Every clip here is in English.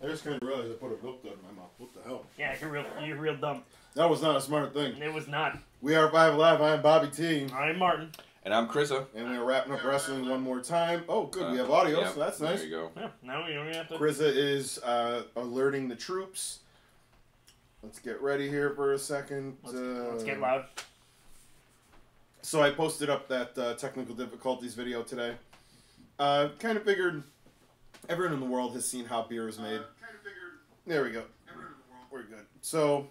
I just kind of realized I put a milk dud in my mouth. What the hell? Yeah, you're real dumb. That was not a smart thing. It was not. We are 5 Alive. I'm Bobby T. I'm Martin. And I'm Chrisa. And we're wrapping up wrestling one more time. Oh, good. We have audio, yeah, so that's nice. There you go. Yeah, now we don't have to... Chrisa is alerting the troops. Let's get ready here for a second. Let's get loud. So I posted up that technical difficulties video today. Kind of figured everyone in the world has seen how beer is made. There we go. We're good. So,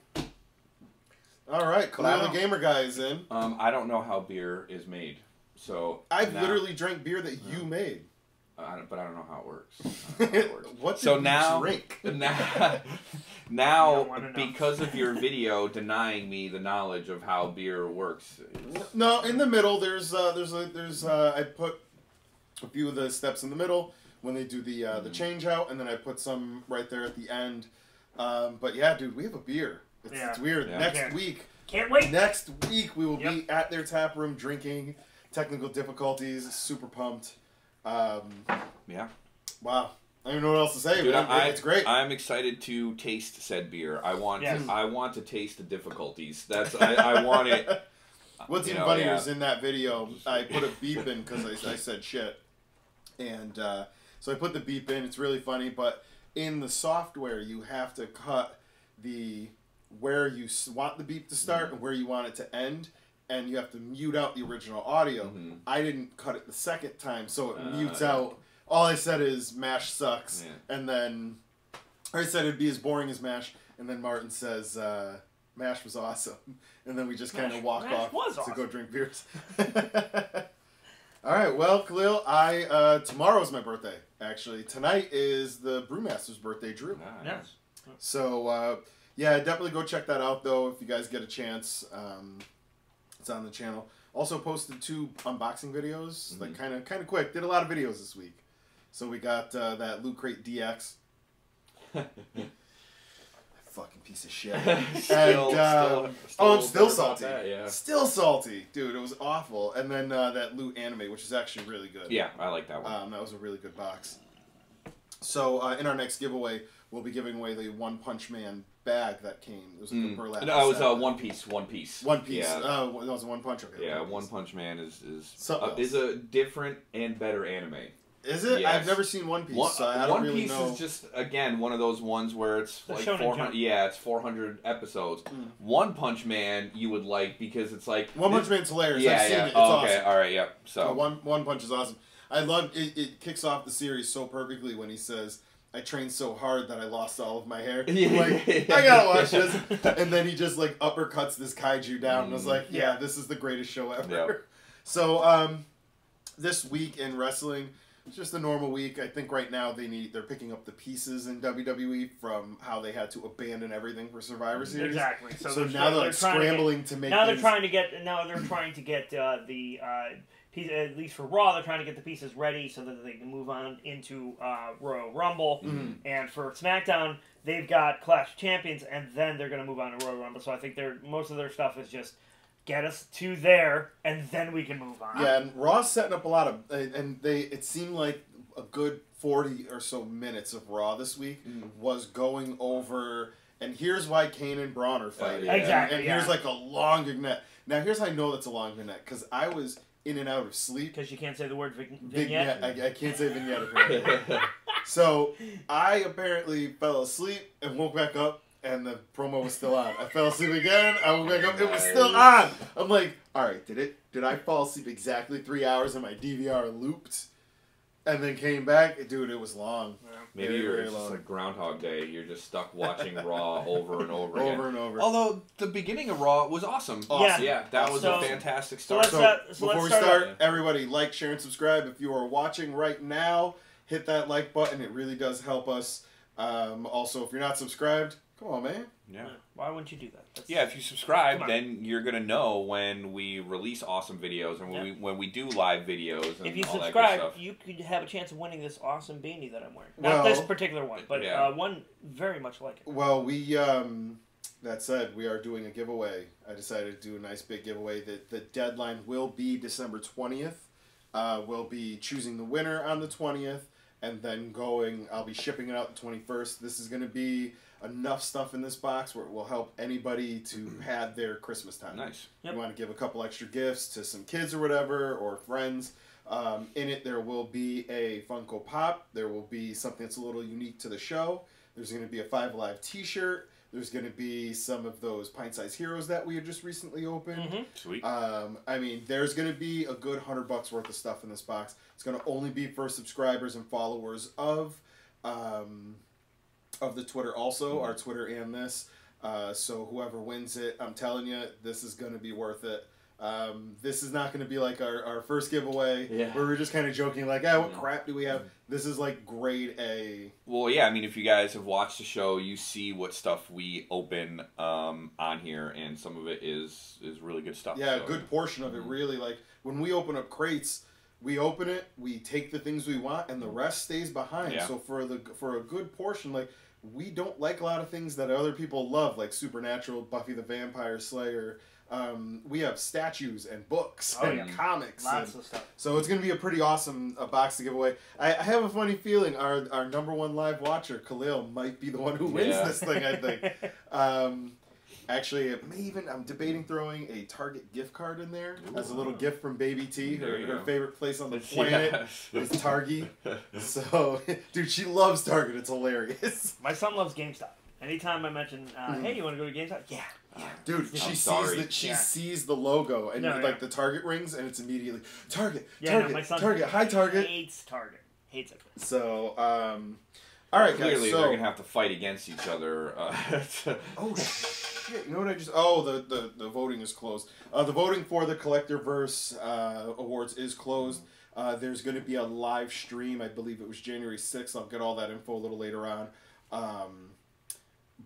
all right, Khalil the Gamer Guy is in. I don't know how beer is made, so I've literally drank beer that you made. But I don't know how it works. What did you drink? Now, because of your video denying me the knowledge of how beer works. No, in the middle, I put a few of the steps in the middle when they do the change out, and then I put some right there at the end. But yeah, dude, we have a beer. It's weird. Yeah. Next week. Can't wait. Next week we will be at their tap room drinking. Technical difficulties. Super pumped. Yeah. Wow. I don't even know what else to say. Dude, it's great. I'm excited to taste said beer. I want to taste the difficulties. I want it. What's even funnier is in that video, I put a beep in because I said shit. And so I put the beep in. It's really funny, but in the software, you have to cut where you want the beep to start and where you want it to end. And you have to mute out the original audio. I didn't cut it the second time, so it mutes out. All I said is MASH sucks, and then I said it'd be as boring as MASH, and then Martin says MASH was awesome, and then we just kind of walk off to go drink beers. All right, well, Khalil, tomorrow's my birthday. Actually, tonight is the Brewmaster's birthday, Drew. Nice. So yeah, definitely go check that out though if you guys get a chance. It's on the channel. Also posted 2 unboxing videos, like kind of quick. Did a lot of videos this week. So we got that Loot Crate DX. Fucking piece of shit. I'm still salty. That, Still salty, dude. It was awful. And then that Loot Anime, which is actually really good. Yeah, I like that one. That was a really good box. So in our next giveaway, we'll be giving away the One Punch Man bag that came. It was like a burlap. No, it was One Piece. One Piece. Yeah. That was a One Punch. Okay. Yeah, One Punch Man is a different and better anime. Is it? Yes. I've never seen One Piece, so I don't really know. One Piece is just, again, one of those ones where it's like 400. Yeah, it's 400 episodes. One Punch Man you would like because it's like One Punch Man's hilarious. Yeah, I've seen it. It's okay, awesome. all right, yeah. So One Punch is awesome. I love it. It kicks off the series so perfectly when he says, "I trained so hard that I lost all of my hair." Like, I gotta watch this. And then he just like uppercuts this kaiju down. And I was like, yeah, this is the greatest show ever. Yep. So this week in wrestling, it's just a normal week. I think right now they're picking up the pieces in WWE from how they had to abandon everything for Survivor Series. Exactly. So now they're scrambling to make. Now they're trying to get the piece, at least for Raw, they're trying to get the pieces ready so that they can move on into Royal Rumble. And for SmackDown, they've got Clash of Champions, and then they're going to move on to Royal Rumble. So I think most of their stuff is just get us to there, and then we can move on. Yeah, and Raw's setting up a lot of, it seemed like a good 40 or so minutes of Raw this week was going over, and here's why Kane and Braun are fighting. Exactly. And here's like a long vignette. Now here's how I know that's a long vignette, because I was in and out of sleep. Because you can't say the word vignette? I can't say vignette apparently. So I apparently fell asleep and woke back up, and the promo was still on. I fell asleep again. I woke back up. It was still on. I'm like, all right, did I fall asleep exactly 3 hours and my DVR looped, and then came back? Dude, it was long. Yeah. maybe you're just like Groundhog Day. You're just stuck watching Raw over and over again. Over and over. Although the beginning of Raw was awesome. Yeah, that was a fantastic start. So before we start, everybody like, share, and subscribe. If you are watching right now, hit that like button. It really does help us. Also, if you're not subscribed, come on, man. Yeah. Why wouldn't you do that? If you subscribe, then you're gonna know when we release awesome videos and when we do live videos. And if you all subscribe, that good stuff. you could have a chance of winning this awesome beanie that I'm wearing. Well, Not this particular one, but one very much like it. Well, that said, we are doing a giveaway. I decided to do a nice big giveaway. The deadline will be December 20th. We'll be choosing the winner on the 20th. and then I'll be shipping it out the 21st. This is going to be enough stuff in this box where it will help anybody to pad their Christmas time. Nice. Yep. You want to give a couple extra gifts to some kids or whatever, or friends. In it, there will be a Funko Pop. There will be something that's a little unique to the show. There's going to be a 5 Alive t-shirt. There's going to be some of those pint-sized heroes that we had just recently opened. Mm-hmm. Sweet. I mean, there's going to be a good $100 worth of stuff in this box. It's going to only be for subscribers and followers of the Twitter also, our Twitter and this. So whoever wins it, I'm telling you, this is going to be worth it. This is not going to be like our first giveaway where we're just kind of joking like, what crap do we have? This is like grade A. Well, yeah, I mean, if you guys have watched the show, you see what stuff we open on here, and some of it is really good stuff. Yeah, so, a good portion of it really. Like, when we open up crates, we open it, we take the things we want, and the rest stays behind. Yeah. So for a good portion, like, we don't like a lot of things that other people love, like Supernatural, Buffy the Vampire Slayer. We have statues and books and comics. Lots of stuff. So it's going to be a pretty awesome box to give away. I have a funny feeling our #1 live watcher, Khalil, might be the one who wins this thing, I think. Actually, I'm debating throwing a Target gift card in there as a little gift from Baby T. Her favorite place on the planet is Target. So, dude, she loves Target. It's hilarious. My son loves GameStop. Anytime I mention, hey, you want to go to GameStop? Yeah. Dude, she sees the logo and the Target rings, and it's immediately Target. Target. My son Target. Hi, Target. Hates Target. Hates it. So, all right, clearly guys. So, they're gonna have to fight against each other. Oh shit! You know what I just? Oh, the voting is closed. The voting for the Collectorverse awards is closed. There's going to be a live stream. I believe it was January 6th. I'll get all that info a little later on.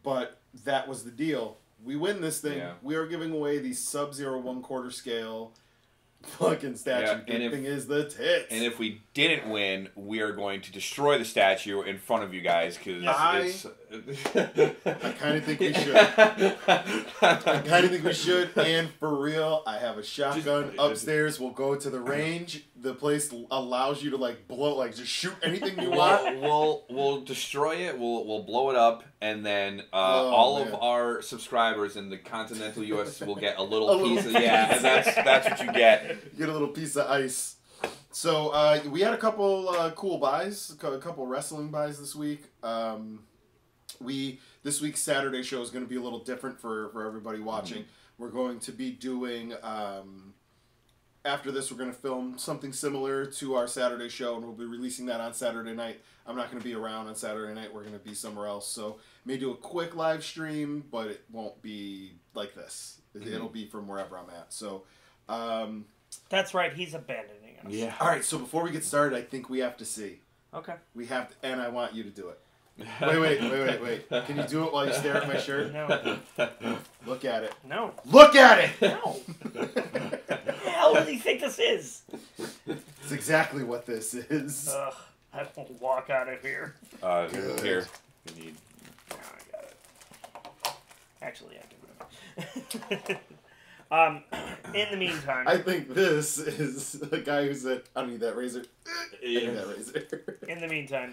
But that was the deal. We win this thing. Yeah. We are giving away the Sub-Zero 1/4 scale fucking statue. Yeah, the thing is the tits. And if we didn't win, we are going to destroy the statue in front of you guys because I kind of think we should. I kind of think we should. And for real, I have a shotgun upstairs. We'll go to the range. The place allows you to blow, just shoot anything you want. We'll destroy it. We'll blow it up, and then all of our subscribers in the continental U.S. will get a little piece of and that's what you get. You get a little piece of ice. So we had a couple cool buys, a couple wrestling buys this week. This week's Saturday show is going to be a little different for everybody watching. Mm-hmm. We're going to be doing. After this, we're going to film something similar to our Saturday show, and we'll be releasing that on Saturday night. I'm not going to be around on Saturday night. We're going to be somewhere else. So, may do a quick live stream, but it won't be like this. It'll be from wherever I'm at. So, that's right. He's abandoning us. Yeah. All right. So, before we get started, I think we have to see. Okay. We have to, and I want you to do it. Wait. Can you do it while you stare at my shirt? No. Look at it. No. Look at it! No. What the hell does he think this is? It's exactly what this is. I won't walk out of here. Here. You need... No, I got it. Actually, I can do it. In the meantime... I think this is the guy who said, I don't need that razor. I need that razor. In the meantime,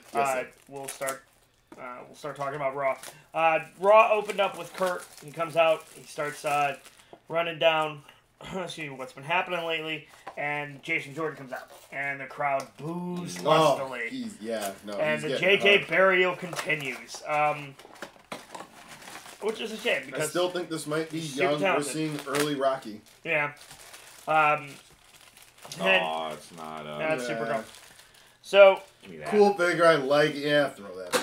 we'll start talking about Raw. Raw opened up with Kurt. He comes out. He starts running down what's been happening lately. And Jason Jordan comes out. And the crowd boos lustily. And the JJ burial continues. Which is a shame. Because I still think this might be young. We're seeing early Rocky. Yeah. It's not. That's super cool. So, cool figure, I like. Yeah, throw that.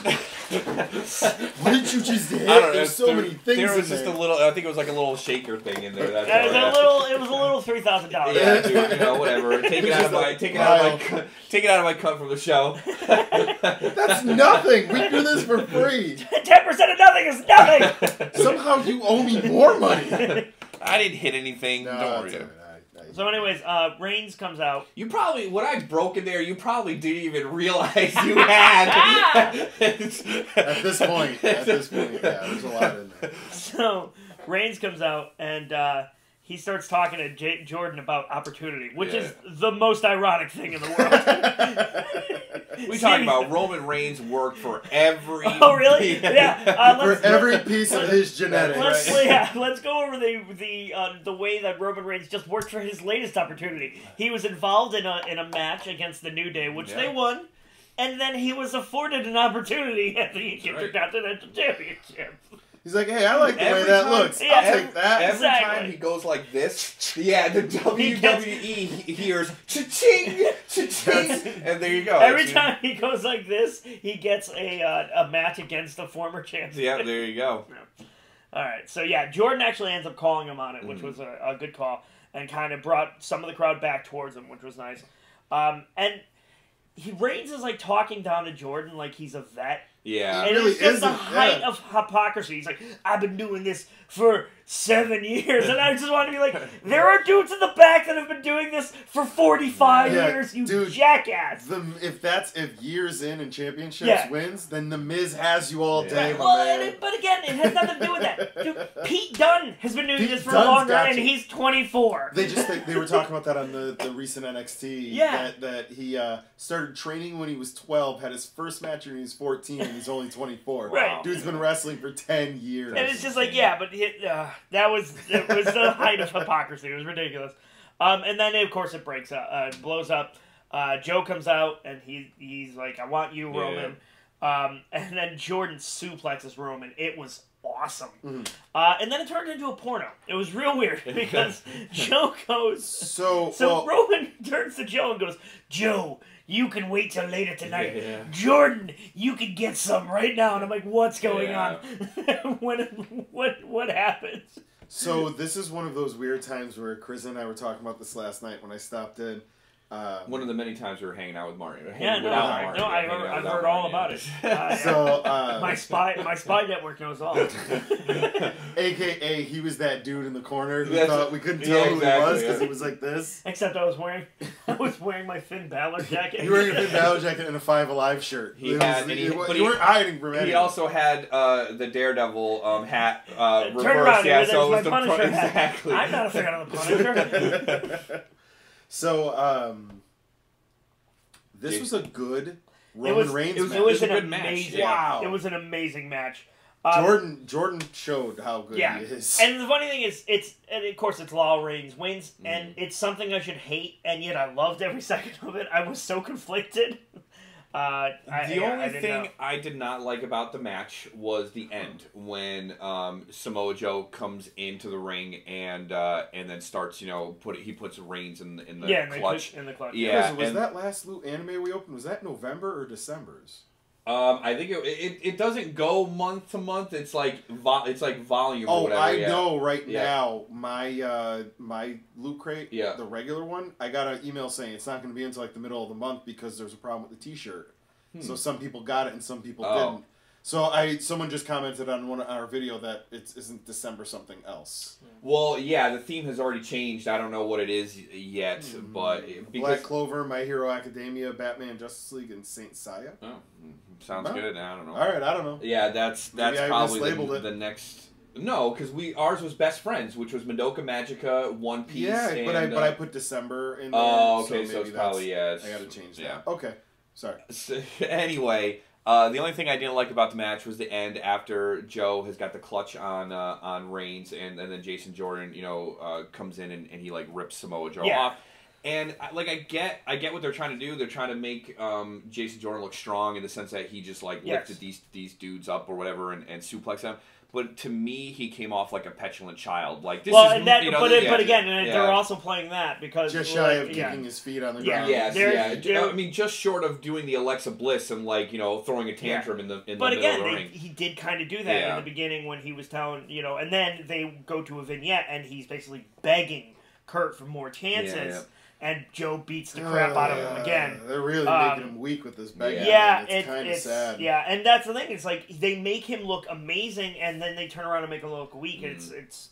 What did you just hit? There's so many things. There was just a little. I think it was like a little shaker thing in there. It was a little $3,000. Yeah, dude, whatever. Take it out of my cut from the show. That's nothing. We do this for free. 10% of nothing is nothing. Somehow you owe me more money. I didn't hit anything. Don't worry. So anyways, Reigns comes out. You probably, when I broke in there, you probably didn't even realize you had. At this point, yeah, there's a lot in there. So, Reigns comes out, and he starts talking to Jordan about opportunity, which is the most ironic thing in the world. We talk about Roman Reigns worked for every... Oh, really? Yeah. For every piece of his genetics. Let's go over the way that Roman Reigns just worked for his latest opportunity. He was involved in a match against the New Day, which they won, and then he was afforded an opportunity at the Intercontinental Championship. He's like, hey, I like the way that looks. I'll take that. Every time he goes like this, the WWE hears cha-ching, cha-ching, and there you go. Every time he goes like this, he gets a match against a former champion. Yeah, there you go. All right, so Jordan actually ends up calling him on it, which was a good call, and kind of brought some of the crowd back towards him, which was nice. And Reigns is like talking down to Jordan like he's a vet. Yeah. And it's just the height of hypocrisy. He's like, I've been doing this for 7 years. And I just want to be like, there are dudes in the back that have been doing this for 45 years, you jackass. If years in and championships wins, then The Miz has you all day, but again, it has nothing to do with that. Dude, Pete Dunne has been doing this for longer, and he's 24. They were talking about that on the recent NXT. That he started training when he was 12, had his first match when he was 14, and he's only 24. Right. Dude's been wrestling for 10 years. And it's just like, but it was the height of hypocrisy. It was ridiculous. And then, of course, it breaks up, blows up. Joe comes out, and he's like, I want you, Roman. And then Jordan suplexes Roman. It was awesome. And then it turned into a porno. It was real weird because Joe goes... So Roman turns to Joe and goes, Joe, you can wait till later tonight. Jordan, you can get some right now. And I'm like, what's going on? What happens? So this is one of those weird times where Chris and I were talking about this last night when I stopped in. One of the many times we were hanging out with Mario. I've heard all about it. My spy network knows all. AKA, he was that dude in the corner who thought we couldn't tell who he was because he was like this. Except I was wearing my Finn Balor jacket. You were wearing a Finn Balor jacket and a Five Alive shirt. You weren't hiding from anything. He also had the Daredevil hat reversed. Turn around, so it was my Punisher hat. Exactly. I'm not a fan of the Punisher. So, this was a good Roman Reigns match. It was a good match. Wow. It was an amazing match. Jordan showed how good he is. And the funny thing is, of course, it's Law Reigns wins, and it's something I should hate, and yet I loved every second of it. I was so conflicted. The only thing I did not like about the match was the end when Samoa Joe comes into the ring and then starts he puts Reigns in the clutch. In the clutch. Yeah. Was that last anime we opened? Was that November or December's? I think it doesn't go month to month. It's like volume. Oh, or whatever. I know now. My Loot Crate, the regular one, I got an email saying it's not going to be until like the middle of the month because there's a problem with the T-shirt. So some people got it and some people didn't. So someone just commented on our video that it isn't December something else. Well, the theme has already changed. I don't know what it is yet, but Black Clover, My Hero Academia, Batman, Justice League, and Saint Seiya. Oh, sounds good. I don't know. All right, I don't know. Yeah, that's probably the next. No, because ours was Best Friends, which was Madoka Magica, One Piece. Yeah, but I put December in there. Oh, okay, so it's probably I got to change that. Okay, sorry. So, anyway. The only thing I didn't like about the match was the end after Joe has got the clutch on Reigns, and then Jason Jordan, comes in and he like rips Samoa Joe off. And like I get what they're trying to do. They're trying to make Jason Jordan look strong in the sense that he just like lifted these dudes up or whatever and suplexed them. But to me, he came off like a petulant child. Like this but again, they're also playing that because just shy of kicking his feet on the ground. I mean, just short of doing the Alexa Bliss and like throwing a tantrum in the middle of the ring. He did kind of do that in the beginning when he was telling and then they go to a vignette and he's basically begging Kurt for more chances. And Joe beats the crap out of him again. They're really making him weak with this begging. It's kind of sad. Yeah, and that's the thing. It's like they make him look amazing, and then they turn around and make him look weak. It's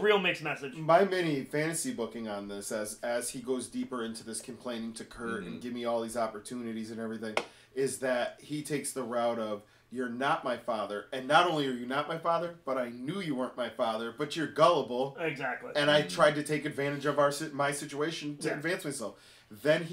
real mixed message. My mini fantasy booking on this, as he goes deeper into this complaining to Kurt and give me all these opportunities and everything, is that he takes the route of, you're not my father, and not only are you not my father, but I knew you weren't my father, but you're gullible. Exactly. And I tried to take advantage of my situation to advance myself. Then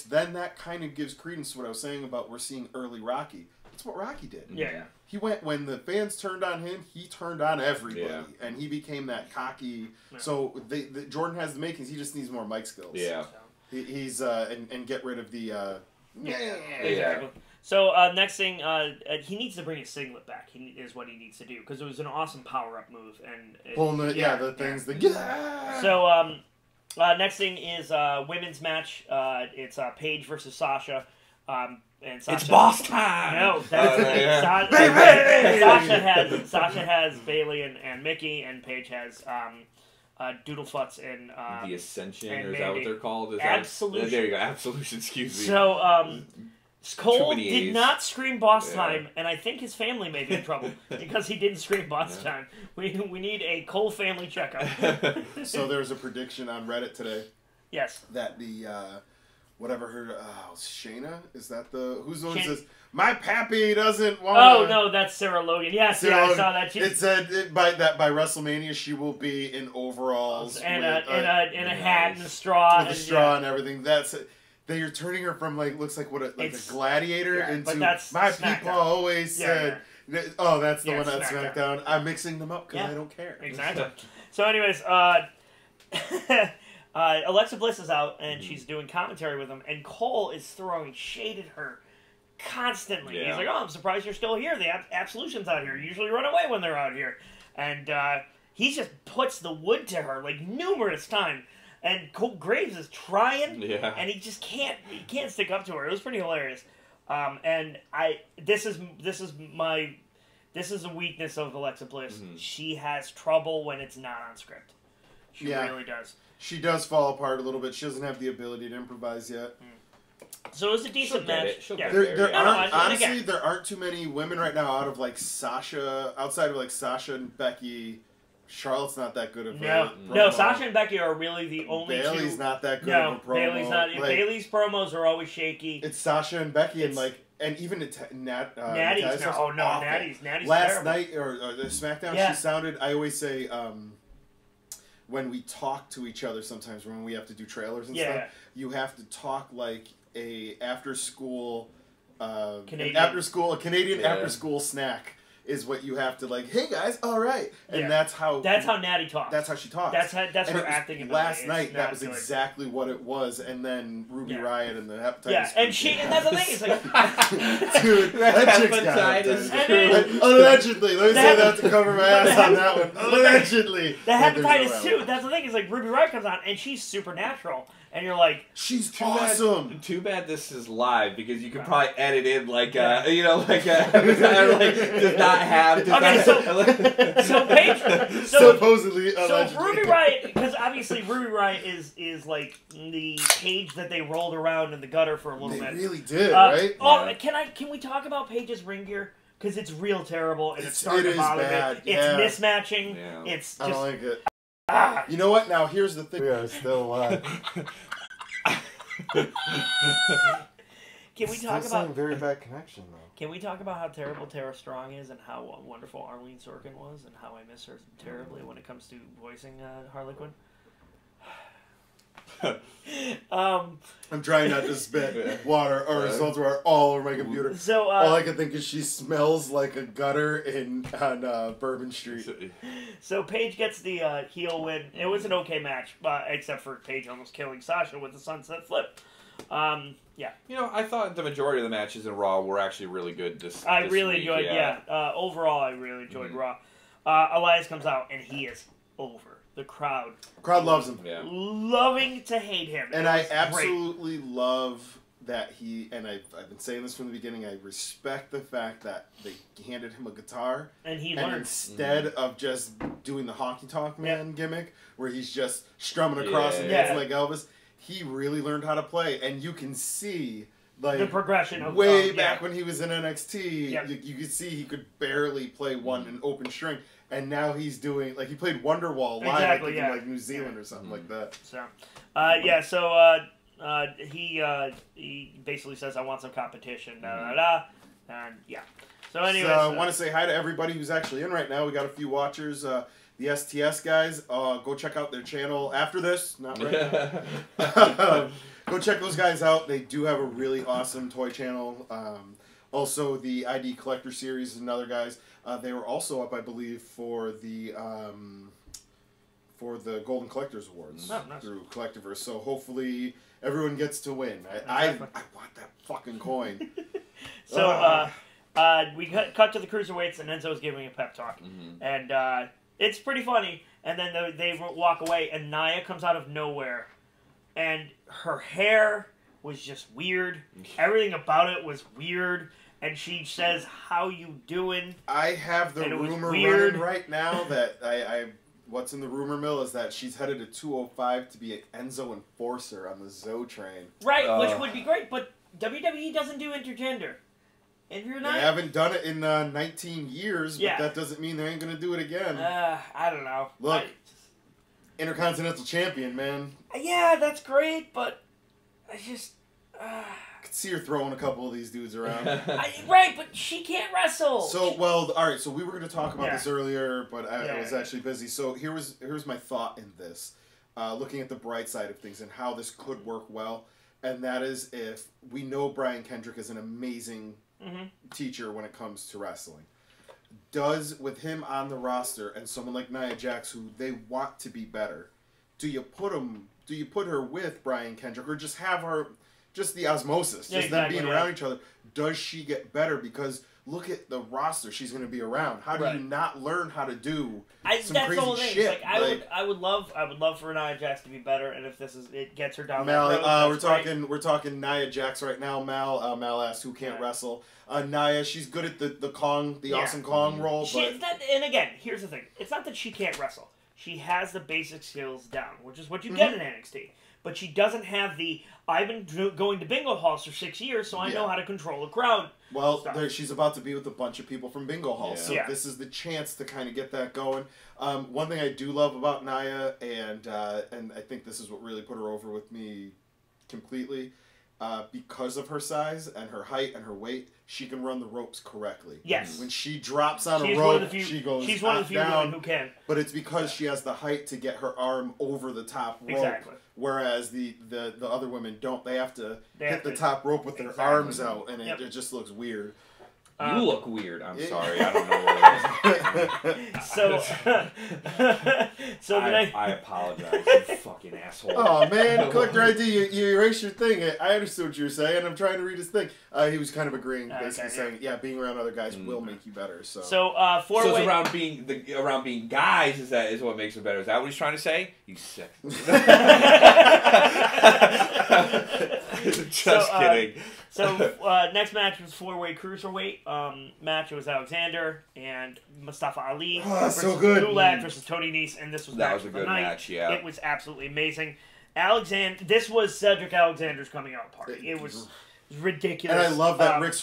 then that kind of gives credence to what I was saying about we're seeing early Rocky. That's what Rocky did. Yeah. He went, when the fans turned on him, he turned on everybody. And he became that cocky. Yeah. So Jordan has the makings, he just needs more mic skills. Yeah. He's, and get rid of the, Exactly. So, next thing, he needs to bring his singlet back, is what he needs to do, because it was an awesome power-up move. And pulling the things. So, next thing is women's match. It's Paige versus Sasha. And Sasha, it's boss time! No, Sasha has Bailey and Mickey, and Paige has Doodlefutz and the Ascension, and or is that what they're called? Absolution. There you go, Absolution, excuse me. So, Cole did not scream boss time, and I think his family may be in trouble because he didn't scream boss time. We need a Cole family checkup. So there's a prediction on Reddit today. Yes. That the whatever her Shayna, is that who's the one who says my pappy doesn't want? Oh no, that's Sarah Logan. Yes, Sarah I Logan. saw that. It said by WrestleMania she will be in overalls and a hat and a straw and everything. That's it. They are turning her from looks like a gladiator into my Smackdown. People always said. Oh, that's the one that's Smackdown. SmackDown. I'm mixing them up because I don't care. Exactly. So, anyways, Alexa Bliss is out and she's doing commentary with him, and Cole is throwing shade at her constantly. He's like, "Oh, I'm surprised you're still here. The Absolution's out here. You usually run away when they're out here," and he just puts the wood to her numerous times. And Cole Graves is trying, and he just can't stick up to her. It was pretty hilarious. And this is a weakness of Alexa Bliss. Mm-hmm. She has trouble when it's not on script. She really does. She does fall apart a little bit. She doesn't have the ability to improvise yet. So it was a decent match. Honestly, there aren't too many women right now Sasha, outside of Sasha and Becky. Charlotte's not that good of a No, Sasha and Becky are really the only Bailey's two. not that good of a promo. Bailey's not. Bailey's promos are always shaky. It's Sasha and Becky and even Natty's no. Oh no, Natty's last terrible. night or the SmackDown, she sounded. I always say when we talk to each other, sometimes when we have to do trailers and stuff, you have to talk like a after school Canadian after school snack. Is what you have to hey guys, all right, and that's how Natty talks. That's how she talks. That's her acting. Last night, that was exactly what it was, and then Ruby Riott and the hepatitis. And that's the thing. It's dude, that chick's got allegedly. Let me say that to cover my ass on that one. Allegedly, the hepatitis too. That's the thing. Is Ruby Riott comes on and she's supernatural. And you're like, she's awesome. Too bad this is live because you could probably edit in does not have. So Paige. Supposedly, so Ruby Riott, because obviously Ruby Riott is like the Paige that they rolled around in the gutter for a little bit. They really did, right? Oh, can we talk about Paige's ring gear? Because it's real terrible and it's starting to bother me. It's mismatching. Yeah. It's just, I don't like it. You know what? Now here's the thing. We are still alive. Can we talk about very bad connection though? Can we talk about how terrible Tara Strong is and how wonderful Arlene Sorkin was and how I miss her terribly when it comes to voicing Harley Quinn? I'm trying not to spit water or salt water all over my computer. So all I can think is she smells like a gutter on Bourbon Street. So Paige gets the heel win. It was an okay match, except for Paige almost killing Sasha with the sunset flip. I thought the majority of the matches in Raw were actually really good. I really enjoyed. Overall, I really enjoyed Raw. Elias comes out and he is over. The crowd loves him. Yeah. Loving to hate him. And I absolutely love that I've been saying this from the beginning, I respect the fact that they handed him a guitar. And he learned. Instead of just doing the honky tonk man gimmick, where he's just strumming across and dancing like Elvis, he really learned how to play. And you can see the progression of way back when he was in NXT, you could see he could barely play an open string. And now he's doing, he played Wonderwall live in New Zealand or something like that. So, he basically says, "I want some competition." And yeah. So anyways, I want to say hi to everybody who's actually in right now. We got a few watchers. The STS guys, go check out their channel after this. Not right now. Go check those guys out. They do have a really awesome toy channel. Also, the ID Collector Series is another guys. They were also up, I believe, for the Golden Collectors Awards through Collectiverse. So hopefully everyone gets to win. I want that fucking coin. So we cut to the cruiserweights, and Enzo's giving a pep talk, and it's pretty funny. And then they walk away, and Nia comes out of nowhere, and her hair was just weird. Everything about it was weird. And she says, "How you doing?" I have the rumor running right now that what's in the rumor mill is that she's headed to 205 to be an Enzo enforcer on the Zoe train. Right, which would be great, but WWE doesn't do intergender. If you're not, they haven't done it in 19 years, but that doesn't mean they ain't gonna do it again. I don't know. Look, Intercontinental Champion, man. Yeah, that's great, but I just. I could see her throwing a couple of these dudes around. Right, but she can't wrestle. So, well, all right. So we were going to talk about this earlier, but I was actually busy. So here's my thought in this, looking at the bright side of things and how this could work well, and that is if we know Brian Kendrick is an amazing teacher when it comes to wrestling. Does with him on the roster and someone like Nia Jax, who they want to be better, do you put her with Brian Kendrick, or just have her? Just the osmosis, just them being around each other. Does she get better? Because look at the roster she's going to be around. How do you not learn how to do some crazy shit? Like, I would love for Nia Jax to be better, and if it gets her down Mal, that road, we're talking Nia Jax right now. Mal asked who can't wrestle. Nia, she's good at the awesome Kong role. And again, here's the thing: it's not that she can't wrestle. She has the basic skills down, which is what you get in NXT. But she doesn't have I've been going to bingo halls for 6 years, so I know how to control a crowd. Well, she's about to be with a bunch of people from bingo halls, so this is the chance to kind of get that going. One thing I do love about Nia, and I think this is what really put her over with me completely, because of her size and her height and her weight, she can run the ropes correctly. Yes. When she drops on a rope, she goes She's one of the few women who can. But it's because she has the height to get her arm over the top rope. Exactly. Whereas the other women don't. They have to hit the top rope with their arms out, and it just looks weird. You look weird. I'm sorry. I don't know what it is. I apologize, you fucking asshole. Oh, man. Collector ID, you erased your thing. I understood what you were saying. I'm trying to read his thing. He was kind of agreeing, basically saying, being around other guys will make you better. So it's around being guys is what makes it better. Is that what he's trying to say? You sick. Just kidding. So, next match was 4-way cruiserweight match. It was Alexander and Mustafa Ali versus Gulak versus Tony Nese, and this was a good match. Yeah, it was absolutely amazing. This was Cedric Alexander's coming out party. It was ridiculous. And I love that Rick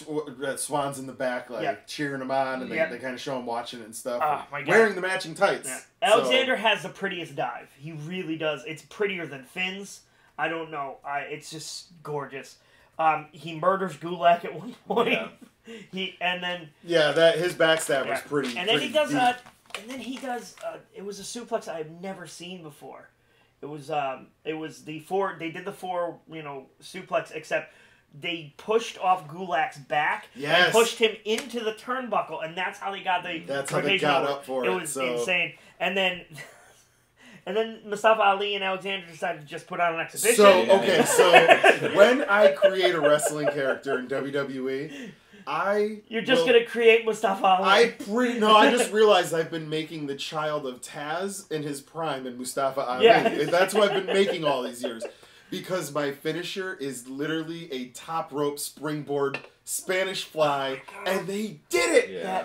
Swan's in the back, cheering him on, and they kind of show him watching it and stuff. Oh, my God. Wearing the matching tights. Yeah. Alexander has the prettiest dive. He really does. It's prettier than Finn's. I don't know. It's just gorgeous. He murders Gulak at one point. Yeah. His backstab was pretty. And then he does it was a suplex I've never seen before. It was they did the four suplex, except they pushed off Gulak's back and pushed him into the turnbuckle, and that's how they got up for it. It was insane. And then Mustafa Ali and Alexander decided to just put on an exhibition. So when I create a wrestling character in WWE, You're just going to create Mustafa Ali. I just realized I've been making the child of Taz in his prime and Mustafa Ali. Yeah. That's what I've been making all these years. Because my finisher is literally a top rope springboard Spanish fly, and they did get it. Yeah.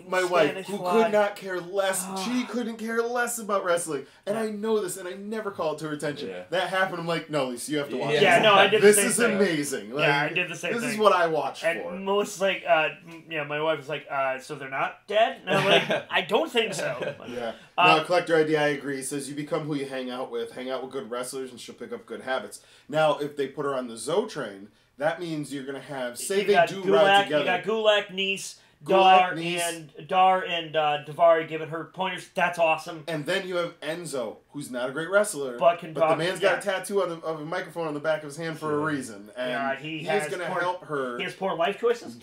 My wife, Spanish who fly. could not care less, she couldn't care less about wrestling. And I know this, and I never call it to her attention. Yeah. That happened, I'm like, no, Lisa, you have to watch Yeah, this. no, I did the This same is thing. amazing. Like, Yeah, I did the same thing. This is what I watch for. And Melissa's like, my wife was like, so they're not dead? And I'm like, I don't think so. Yeah. No, Collector ID, I agree. It says you become who you hang out with. Hang out with good wrestlers, and she'll pick up good habits. Now, if they put her on the Zoe train, that means you're going to have, say You they got do Gulak, ride together. You got Gulak, Nice, Gulak, Dar, Nice. and Davari giving her pointers. That's awesome. And then you have Enzo, who's not a great wrestler, But can the talk- man's got a tattoo of a microphone on the back of his hand for a reason. And Yeah, he has is going to poor- help her. He has poor life choices.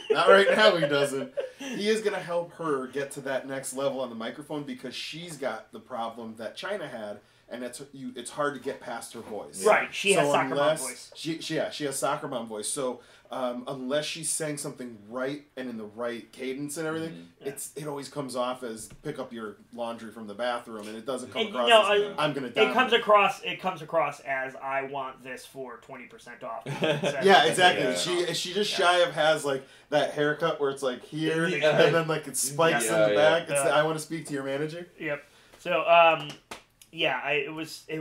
Not right now, he doesn't. He is going to help her get to that next level on the microphone because she's got the problem that China had, and it's hard to get past her voice. Right, she has soccer mom voice. She has soccer mom voice. So unless she's saying something right and in the right cadence and everything, it always comes off as pick up your laundry from the bathroom, and it doesn't come across as I'm going to die. It comes across as I want this for 20% off. Yeah, exactly. Yeah. She just shy of has like that haircut where it's like here and then like it spikes in the Yeah. back. It's I want to speak to your manager. Yep. So it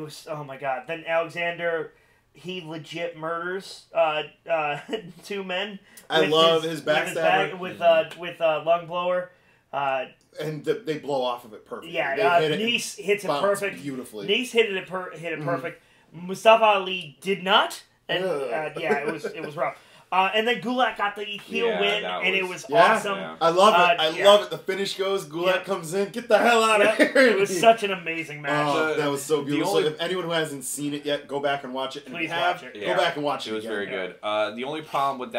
was oh my god. Then Alexander, he legit murders two men. I love his backstabber. With lung blower. And they blow off of it perfectly. Yeah, They hit Nice hits it bounce perfect. beautifully. Nice hit it perfect. Mustafa Ali did not, and Ugh. it was rough. And then Gulak got the heel win, and it was Yeah. awesome. Yeah. I love it. I yeah. love it. The finish goes. Gulak comes in. Get the hell out of here. It was such an amazing match. Oh, that was so beautiful. only- So if anyone who hasn't seen it yet, go back and watch it. And Please if you have, watch it. go back and watch it. It was again. very good. The only problem with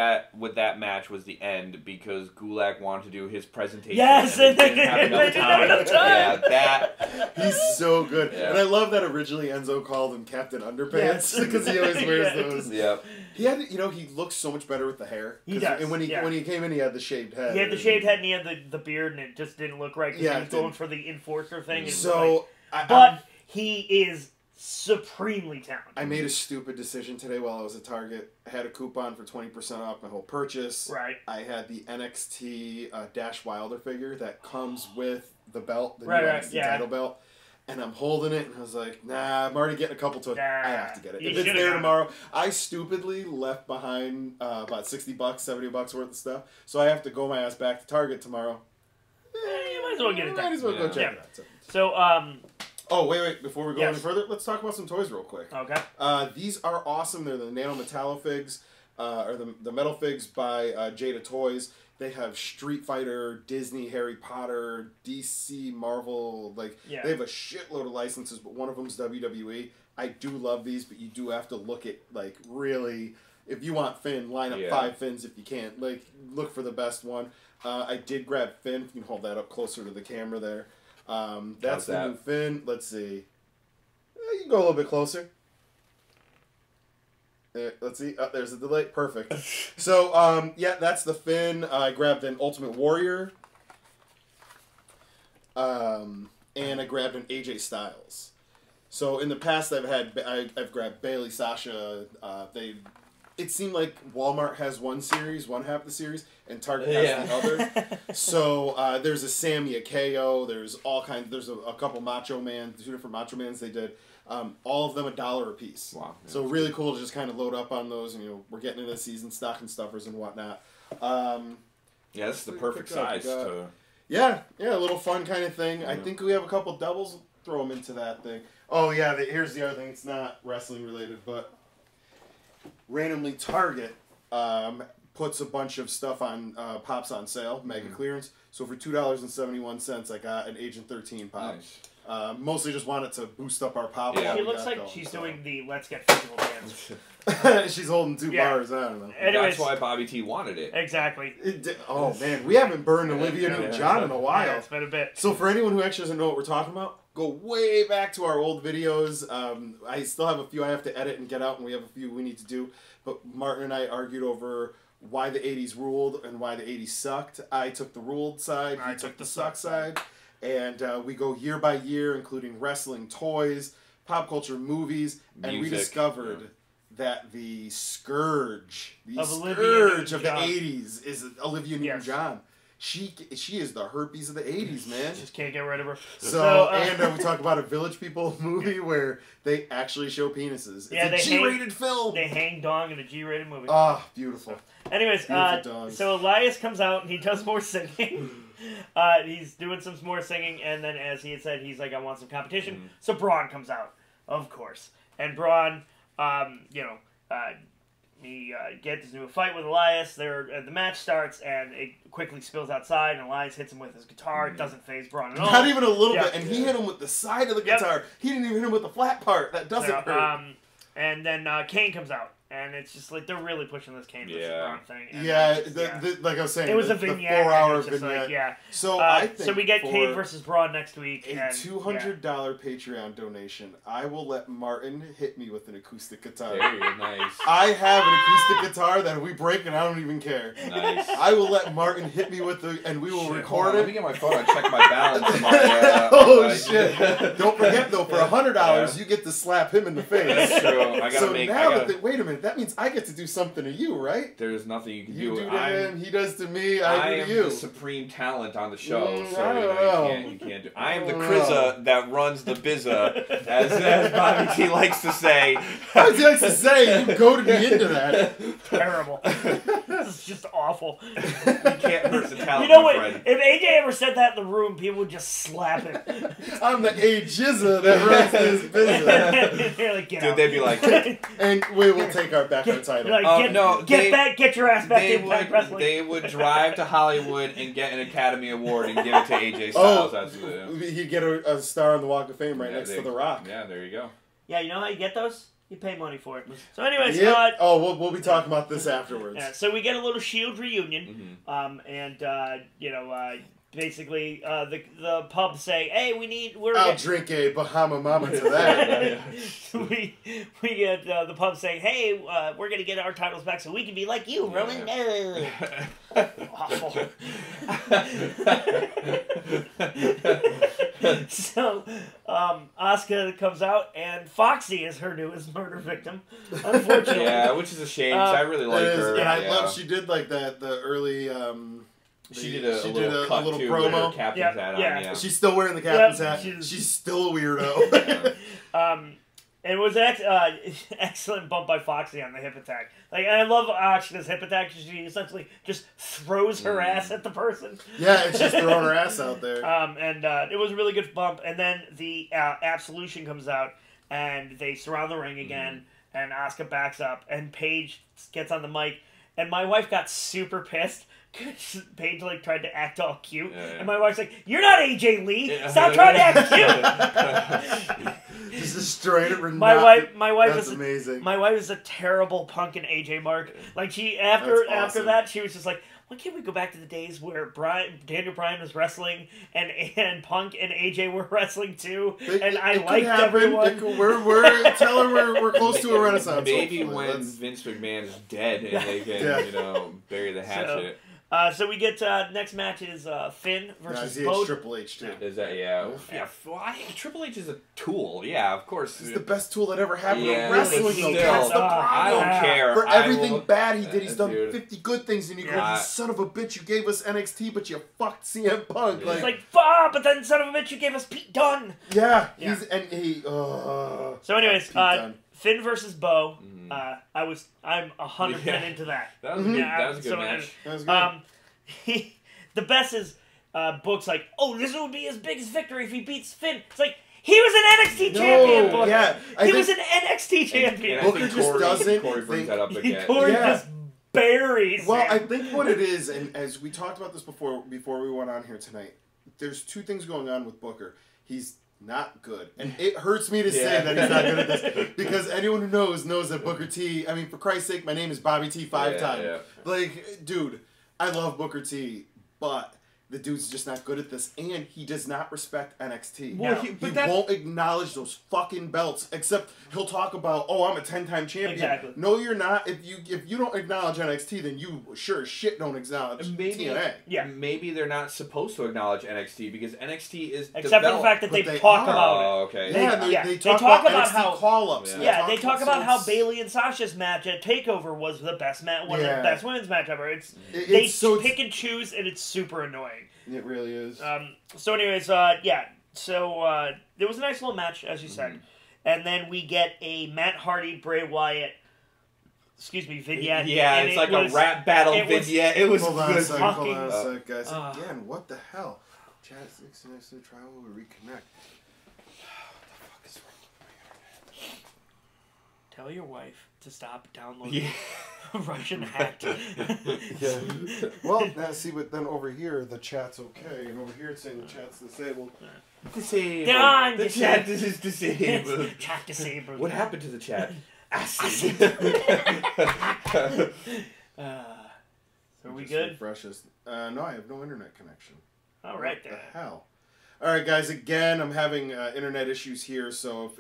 that match was the end because Gulak wanted to do his presentation. Yes, and they and didn't have they enough didn't have enough time. Yeah, that. He's so good. Yeah. And I love that originally Enzo called him Captain Underpants because he always wears those. Yep. He had, he looks so much better with the hair. He does. And when he came in, he had the shaved head. He had the shaved head and he had the beard, and it just didn't look right because Yeah, he it was going didn't. for the enforcer thing. And So, but he is supremely talented. I made a stupid decision today while I was at Target. I had a coupon for 20% off my whole purchase. Right. I had the NXT Dash Wilder figure that comes with the belt, the Right, new right, NXT yeah. title belt. And I'm holding it, and I was like, nah, I'm already getting a couple to it. Nah, I have to get it. you If it's should've there got it. tomorrow, I stupidly left behind about $60, $70 worth of stuff. So I have to go my ass back to Target tomorrow. You might as well get it done. Might as well go Yeah. check it out. So, Oh, wait. Before we go any Yes. further, let's talk about some toys real quick. okay. These are awesome. They're the Nano Metallo figs, or the metal figs by Jada Toys. They have Street Fighter, Disney, Harry Potter, DC, Marvel. They have a shitload of licenses, but one of them's WWE. I do love these, but you do have to look at, really, if you want Finn, line up 5 Finns if you can. Look for the best one. I did grab Finn. You can hold that up closer to the camera there. That's the new Finn. Let's see. You can go a little bit closer. Let's see. Oh, there's a delay. Perfect. So, that's the Finn. I grabbed an Ultimate Warrior. And I grabbed an AJ Styles. So in the past, I've grabbed Bailey, Sasha. It seemed like Walmart has one half of the series, and Target has the other. So there's a Sammy, a KO. There's all kinds. There's a couple Macho Man, 2 different Macho Mans they did. All of them $1 a piece. Wow. Yeah. So really cool to just kind of load up on those. And, we're getting into the season stocking stuffers and whatnot. Yeah, this is the perfect size. Yeah, a little fun kind of thing. I think we have a couple doubles. Throw them into that thing. Oh yeah, here's the other thing. It's not wrestling related, but randomly Target puts a bunch of stuff on pops on sale, mega clearance. So for $2.71, I got an Agent 13 pop. Nice. Mostly just wanted to boost up our pop. Yeah. She looks like she's doing the Let's Get Physical dance. She's holding 2 bars. I don't know. Anyways, That's why Bobby T wanted it. exactly. Oh man, we haven't burned Olivia Newton-John in a while. Yeah, it's been a bit. So for anyone who actually doesn't know what we're talking about, go way back to our old videos. I still have a few I have to edit and get out, and we have a few we need to do. But Martin and I argued over why the 80s ruled and why the 80s sucked. I took the ruled side, he took the suck side. And we go year by year, including wrestling, toys, pop culture, movies, and we Music. discovered that the scourge, the of the 80s is Olivia Newton-John. Yes. She is the herpes of the 80s, man. Just can't get rid of her. And we talk about a Village People movie where they actually show penises. It's a G-rated film. They hang dong in a G-rated movie. Ah, beautiful. Anyways, so Elias comes out and he does more singing. He's doing some more singing, and then as he had said, he's like, I want some competition. Mm-hmm. So Braun comes out, of course. And Braun, he gets into a fight with Elias. The match starts, and it quickly spills outside, and Elias hits him with his guitar. It doesn't phase Braun at all. Not even a little bit, and he hit him with the side of the guitar. He didn't even hit him with the flat part. That doesn't hurt. And then Kane comes out. And it's just like they're really pushing this Kane versus Braun thing. And like I was saying, it was a vignette. The 4-hour vignette. Like, So I think so we get Kane versus Braun next week. A $200 Patreon donation. I will let Martin hit me with an acoustic guitar. Very nice. I have an acoustic guitar that if we break and I don't even care. Nice. I will let Martin hit me with and we will record it. Let me get my phone and check my balance. Oh shit! Don't forget though, for $100 you get to slap him in the face. That's true. I gotta wait a minute. That means I get to do something to you, right? There's nothing you can do. You do to him, he does to me, I do to you. I am the supreme talent on the show, so I don't know. You can't do. I am the Krizza that runs the bizza, as Bobby T likes to say. Bobby T likes to say, you goaded me into that. Terrible. This is just awful. You can't hurt the talent. You know what? If AJ ever said that in the room, people would just slap him. I'm the A-Jizza that runs this business. Like, dude, they'd be like, and we will take our title. Like, get your ass back to Impact Wrestling. They would drive to Hollywood and get an Academy Award and give it to AJ Styles. He'd get a star on the Walk of Fame next to The Rock. Yeah, there you go. Yeah, you know how you get those? You pay money for it. So anyways, we'll be talking about this afterwards. Yeah, so we get a little Shield reunion, basically, the pub say, "Hey, I'll drink a Bahama Mama to that." we get the pub saying, "Hey, we're gonna get our titles back so we can be like you, Roman." Awful. So, Asuka comes out, and Foxy is her newest murder victim. Unfortunately, yeah, which is a shame. I really like her, and I love she did like that the early. She did a little promo. Captain's hat on, yeah. She's still wearing the captain's hat. She's still a weirdo. It was an excellent bump by Foxy on the hip attack. Like, I love Asuka's hip attack because she essentially just throws her ass at the person. Yeah, it's just throwing her ass out there. It was a really good bump. And then the Absolution comes out, and they surround the ring again, and Asuka backs up, and Paige gets on the mic, and my wife got super pissed. Paige tried to act all cute, and my wife's like, "You're not AJ Lee. Stop trying to act cute." Just destroyed it. My wife That's is amazing. My wife is a terrible Punk and AJ mark. Like after that, she was just like, "Why can't we go back to the days where Daniel Bryan was wrestling and Punk and AJ were wrestling too?" And I liked everyone. We're close to a renaissance. Maybe when Vince McMahon is dead and they can bury the hatchet. So we get next match is Finn versus Bo. Triple H too. Is that Triple H is a tool. Yeah, of course. He's the best tool that ever happened in wrestling. Still, that's the problem. I don't care. For everything bad he did, he's done 50 good things, and you go, "You son of a bitch! You gave us NXT, but you fucked CM Punk." It's like, but then son of a bitch, you gave us Pete Dunne. Yeah. So anyways, Finn versus Bo. I'm 100% into that. That was a good match. That was good. The best is Book's like, "Oh, this would be his biggest victory if he beats Finn." It's like, he was an NXT champion, Book. Yeah, he was an NXT champion. Booker just doesn't. Corey brings that up again. Corey just buries. Well, I think what it is, and as we talked about this before we went on here tonight, there's two things going on with Booker. He's not good. And it hurts me to say that he's not good at this. Because anyone who knows that Booker T, I mean, for Christ's sake, my name is Bobby T 5 times. Yeah. Like, dude, I love Booker T, but the dude's just not good at this, and he does not respect NXT. Well, he won't acknowledge those fucking belts, except he'll talk about, oh, I'm a 10-time champion. Exactly. No, you're not. If you don't acknowledge NXT, then you sure as shit don't acknowledge TNA. Yeah. Maybe they're not supposed to acknowledge NXT because NXT is except for the fact that they talk about it. Oh, okay. They talk about how call-ups. Yeah, they talk about how Bayley and Sasha's match at TakeOver was the best one of the best women's match ever. They pick and choose, and it's super annoying. It really is. So anyways, there was a nice little match, as you said. And then we get a Matt Hardy, Bray Wyatt, vignette. Yeah, it's like a rap battle vignette. It was hold on a sec, guys. Again, what the hell? Chat 6 next to the trial will reconnect. What the fuck is wrong with my internet? Tell your wife to stop downloading Russian hacked. Yeah. Well, now see, but then over here the chat's okay, and over here it's saying the chat's disabled. Disabled. The chat is disabled. Chat disabled. What happened to the chat? Acid. Are we good? Refresh this. No, I have no internet connection. All right, what the hell? All right, guys. Again, I'm having internet issues here, so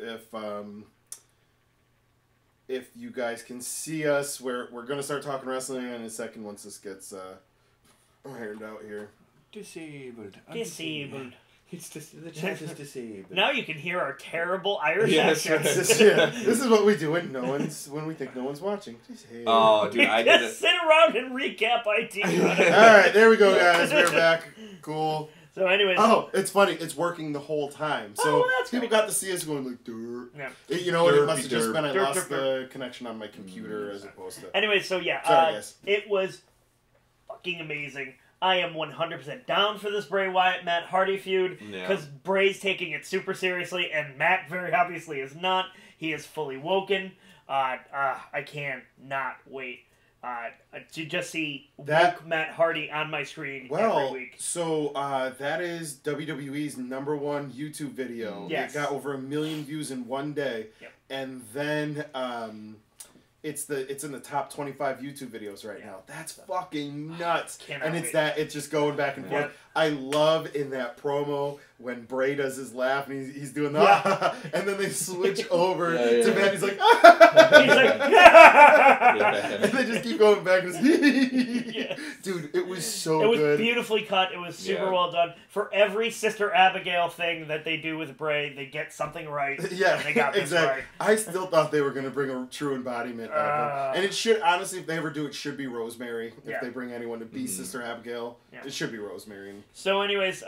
if you guys can see us, we're gonna start talking wrestling in a second once this gets ironed out here. Disabled. The chat is disabled. Now you can hear our terrible Irish accents. This is what we do when we think no one's watching. Disabled. Oh, dude, I did just sit around and recap IT. All right, there we go, guys. We're back. Cool. So anyways. Oh, it's funny. It's working the whole time. So people got to see us going like, "Durr." Yeah. You know what? It must have just been I lost the connection on my computer as opposed to. Anyways, so yeah, it was fucking amazing. I am 100% down for this Bray Wyatt Matt Hardy feud because Bray's taking it super seriously, and Matt very obviously is not. He is fully woken. I cannot wait. To just see woke Matt Hardy on my screen every week. So that is WWE's #1 YouTube video. Yes. It got over 1 million views in one day. Yep. And then it's in the top 25 YouTube videos right now. That's fucking nuts. And it's just going back and forth. Yep. I love in that promo when Bray does his laugh and he's doing that, and then they switch over to Matt. He's like, and they just keep going back. And dude, it was so good. It was beautifully cut. It was super well done. For every Sister Abigail thing that they do with Bray, they get something right. Yeah, and they got this right. I still thought they were going to bring a true embodiment of him. And it should, honestly, if they ever do, it should be Rosemary. If they bring anyone to be Sister Abigail, it should be Rosemary. So anyways,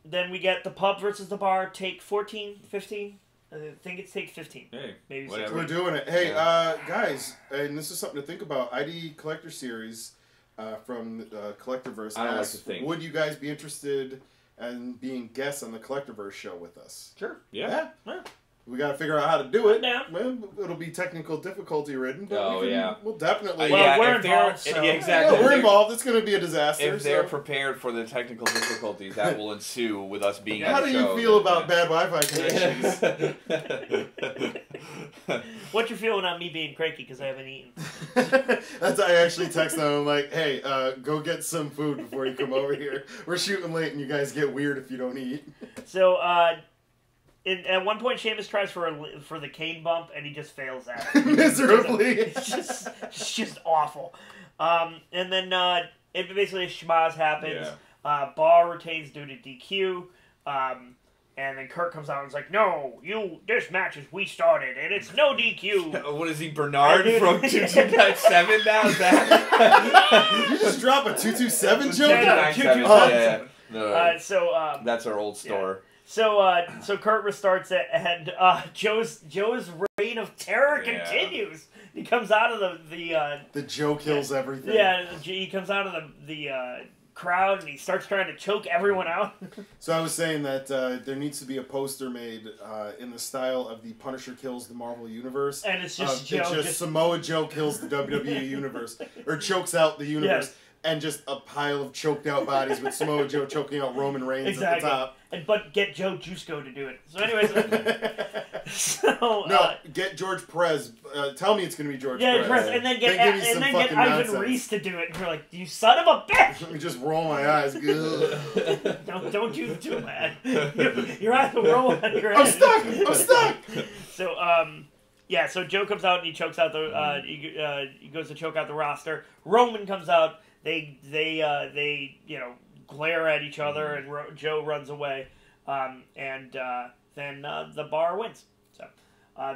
then we get the pub versus the bar, take 14, 15. I think it's take 15. Hey, maybe whatever. We're doing it. Hey, guys, and this is something to think about. ID Collector Series from Collectorverse I don't asks, like to think. would you guys be interested in being guests on the Collectorverse show with us? Sure. Yeah. We got to figure out how to do it. Yeah. Well, it'll be technical difficulty ridden, but we'll definitely. We're involved. So. Exactly. We're involved. It's going to be a disaster. If they're prepared for the technical difficulties that will ensue with us being How on the show. How do you feel about bad Wi-Fi connections? What you feeling on me being cranky because I haven't eaten? I actually texted them. I'm like, hey, go get some food before you come over here. We're shooting late, and you guys get weird if you don't eat. So, at one point, Sheamus tries for the cane bump, and he just fails at it. Miserably. It's just awful. And then basically a schmaz happens. Yeah. Bar retains due to DQ. And then Kurt comes out and is like, "No, this match is we started, and it's no DQ." What is he, Bernard from 2297 now? Is that? You just drop a 227 joke? No, 227. No. So that's our old store. Yeah. So Kurt restarts it, and Joe's reign of terror continues. He comes out of the Joe kills everything. Yeah, he comes out of the crowd and he starts trying to choke everyone out. So I was saying that there needs to be a poster made in the style of the Punisher kills the Marvel Universe, and it's just Joe. It's just Samoa Joe kills the WWE Universe or chokes out the universe. Yes. and just a pile of choked out bodies with Samoa Joe choking out Roman Reigns at the top. But get Joe Jusko to do it. So anyways, get George Perez. Tell me it's going to be George Perez. And then get Ivan Reese to do it. And you're like, you son of a bitch! Let me just roll my eyes. Don't you do that. You're either rolling your head. I'm stuck! So, so Joe comes out and he chokes out the. He goes to choke out the roster. Roman comes out. They glare at each other, and Joe runs away, then the Bar wins. So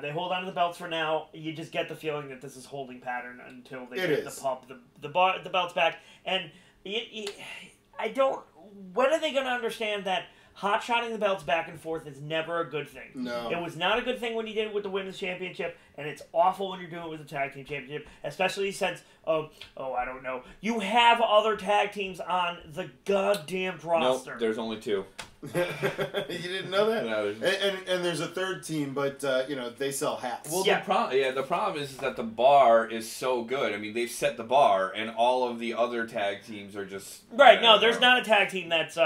they hold on to the belts for now. You just get the feeling that this is holding pattern until they get the belts back. And I don't. When are they going to understand that hot-shotting the belts back and forth is never a good thing? No. It was not a good thing when you did it with the Women's Championship, and it's awful when you're doing it with the Tag Team Championship, especially since, I don't know, you have other tag teams on the goddamn roster. Nope, there's only 2. You didn't know that? No, and there's a third team, but, they sell hats. Well, the problem is that the bar is so good. I mean, they've set the bar, and all of the other tag teams are just... Right, no, there's not a tag team that's,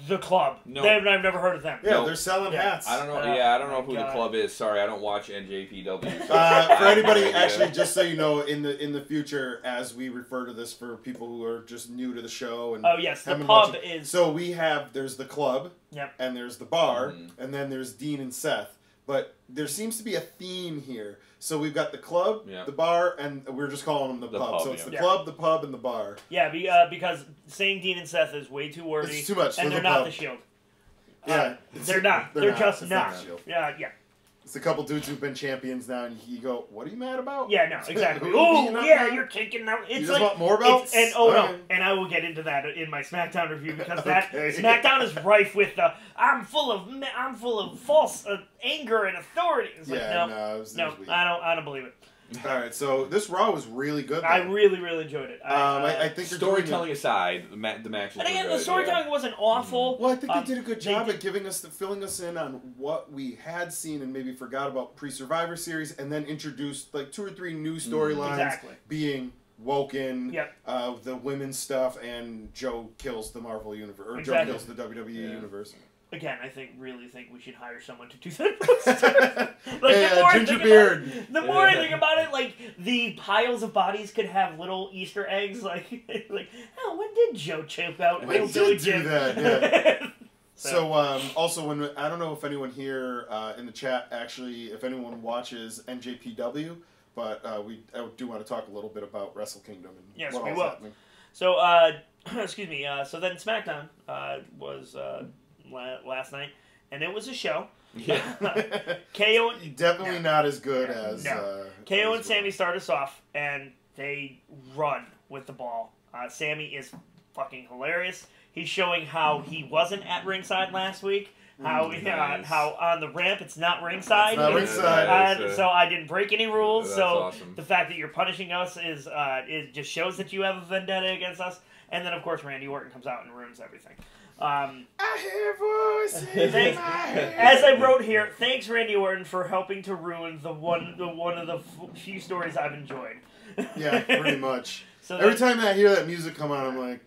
The Club. No. I've never heard of them. Yeah, they're selling hats. I don't know. I don't know who the Club is. Sorry, I don't watch NJPW. For anybody, actually, just so you know, in the future, as we refer to this for people who are just new to the show, and the pub is. So there's the Club, and there's the bar, and then there's Dean and Seth. But there seems to be a theme here. So we've got the Club, the bar, and we're just calling them the pub. So it's the Club, the pub, and the bar. Yeah, because saying Dean and Seth is way too wordy. It's too much. And they're not the Shield. They're not. They're just not. Yeah. It's a couple dudes who've been champions now, and you go, "What are you mad about?" Yeah, no, exactly. Oh, yeah, you're kicking out. You just want more belts? And I will get into that in my SmackDown review because SmackDown is rife with the I'm full of false anger and authority. It's like, no, I don't believe it. All right, so this Raw was really good, though. I really, really enjoyed it. I think storytelling aside, the matches. And again, the storytelling wasn't awful. Well, I think they did a good job at filling us in on what we had seen and maybe forgot about pre-Survivor Series, and then introduced like 2 or 3 new storylines, being Woken, the women's stuff, and Joe kills the Marvel universe, or Joe kills the WWE universe. Again, I really think we should hire someone to do that. Ginger Beard. The more I think about it, like the piles of bodies could have little Easter eggs. Like, when did Joe choke out Billy Jim? Do that? Yeah. So, also, I don't know if anyone here in the chat actually, if anyone watches NJPW, but I do want to talk a little bit about Wrestle Kingdom and what all's happening. So, excuse me. So then SmackDown was. Last night, and it was a show. Yeah. KO definitely not as good as KO and Sammy start us off, and they run with the ball. Sammy is fucking hilarious. He's showing how he wasn't at ringside last week. How on the ramp it's not ringside. It's not ringside. So I didn't break any rules. So awesome. The fact that you're punishing us is it just shows that you have a vendetta against us. And then of course Randy Orton comes out and ruins everything. I hear voices in my head. As I wrote here, thanks Randy Orton for helping to ruin one of the few stories I've enjoyed. Yeah, pretty much. So every time I hear that music come on, I'm like.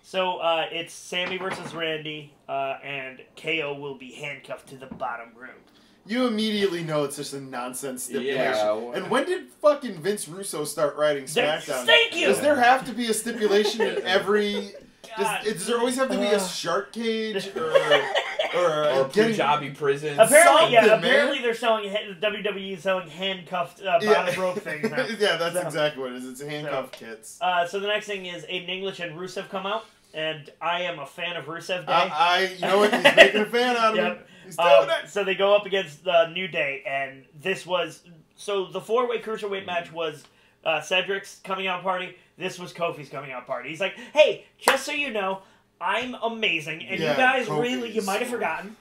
So it's Sammy versus Randy, and KO will be handcuffed to the bottom room. You immediately know it's just a nonsense stipulation. Yeah. And when did fucking Vince Russo start writing SmackDown? Thank you! Does there have to be a stipulation in every... Does there always have to be a shark cage or Punjabi prison? Apparently they're selling WWE is selling handcuffed bottom rope things now. Yeah, that's exactly what it is. It's handcuffed kits. So the next thing is Aiden English and Rusev come out, and I am a fan of Rusev Day. You know what? He's making a fan out of him. He's doing it. So they go up against the New Day, and this was the 4-way cruiserweight match was Cedric's coming out party. This was Kofi's coming out party. He's like, hey, just so you know, I'm amazing, and you guys you might have forgotten.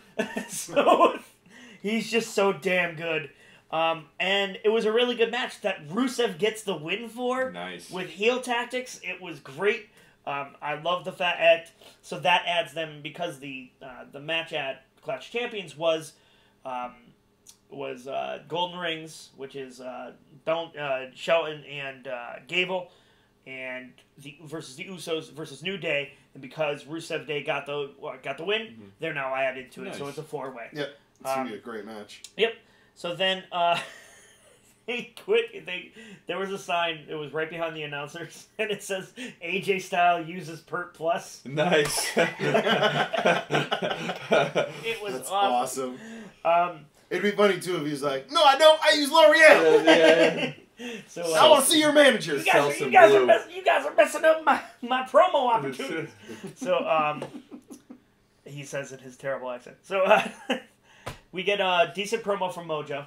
So he's just so damn good. And it was a really good match that Rusev gets the win for. Nice. With heel tactics. It was great. I love the fact so that adds them because the match at Clash of Champions was Golden Rings, which is Shelton and Gable. and versus the Usos versus New Day, and because Rusev Day got the win, they're now added to it, so it's a 4-way. Yep, it's gonna be a great match. Yep. So then there was a sign. It was right behind the announcers, and it says AJ Styles uses Pert Plus. Nice. It was That's awesome. It'd be funny too if he was like, "No, I don't. I use L'Oreal." Yeah. So I want to see your manager. You guys are messing up my promo opportunity. So he says in his terrible accent. So we get a decent promo from Mojo.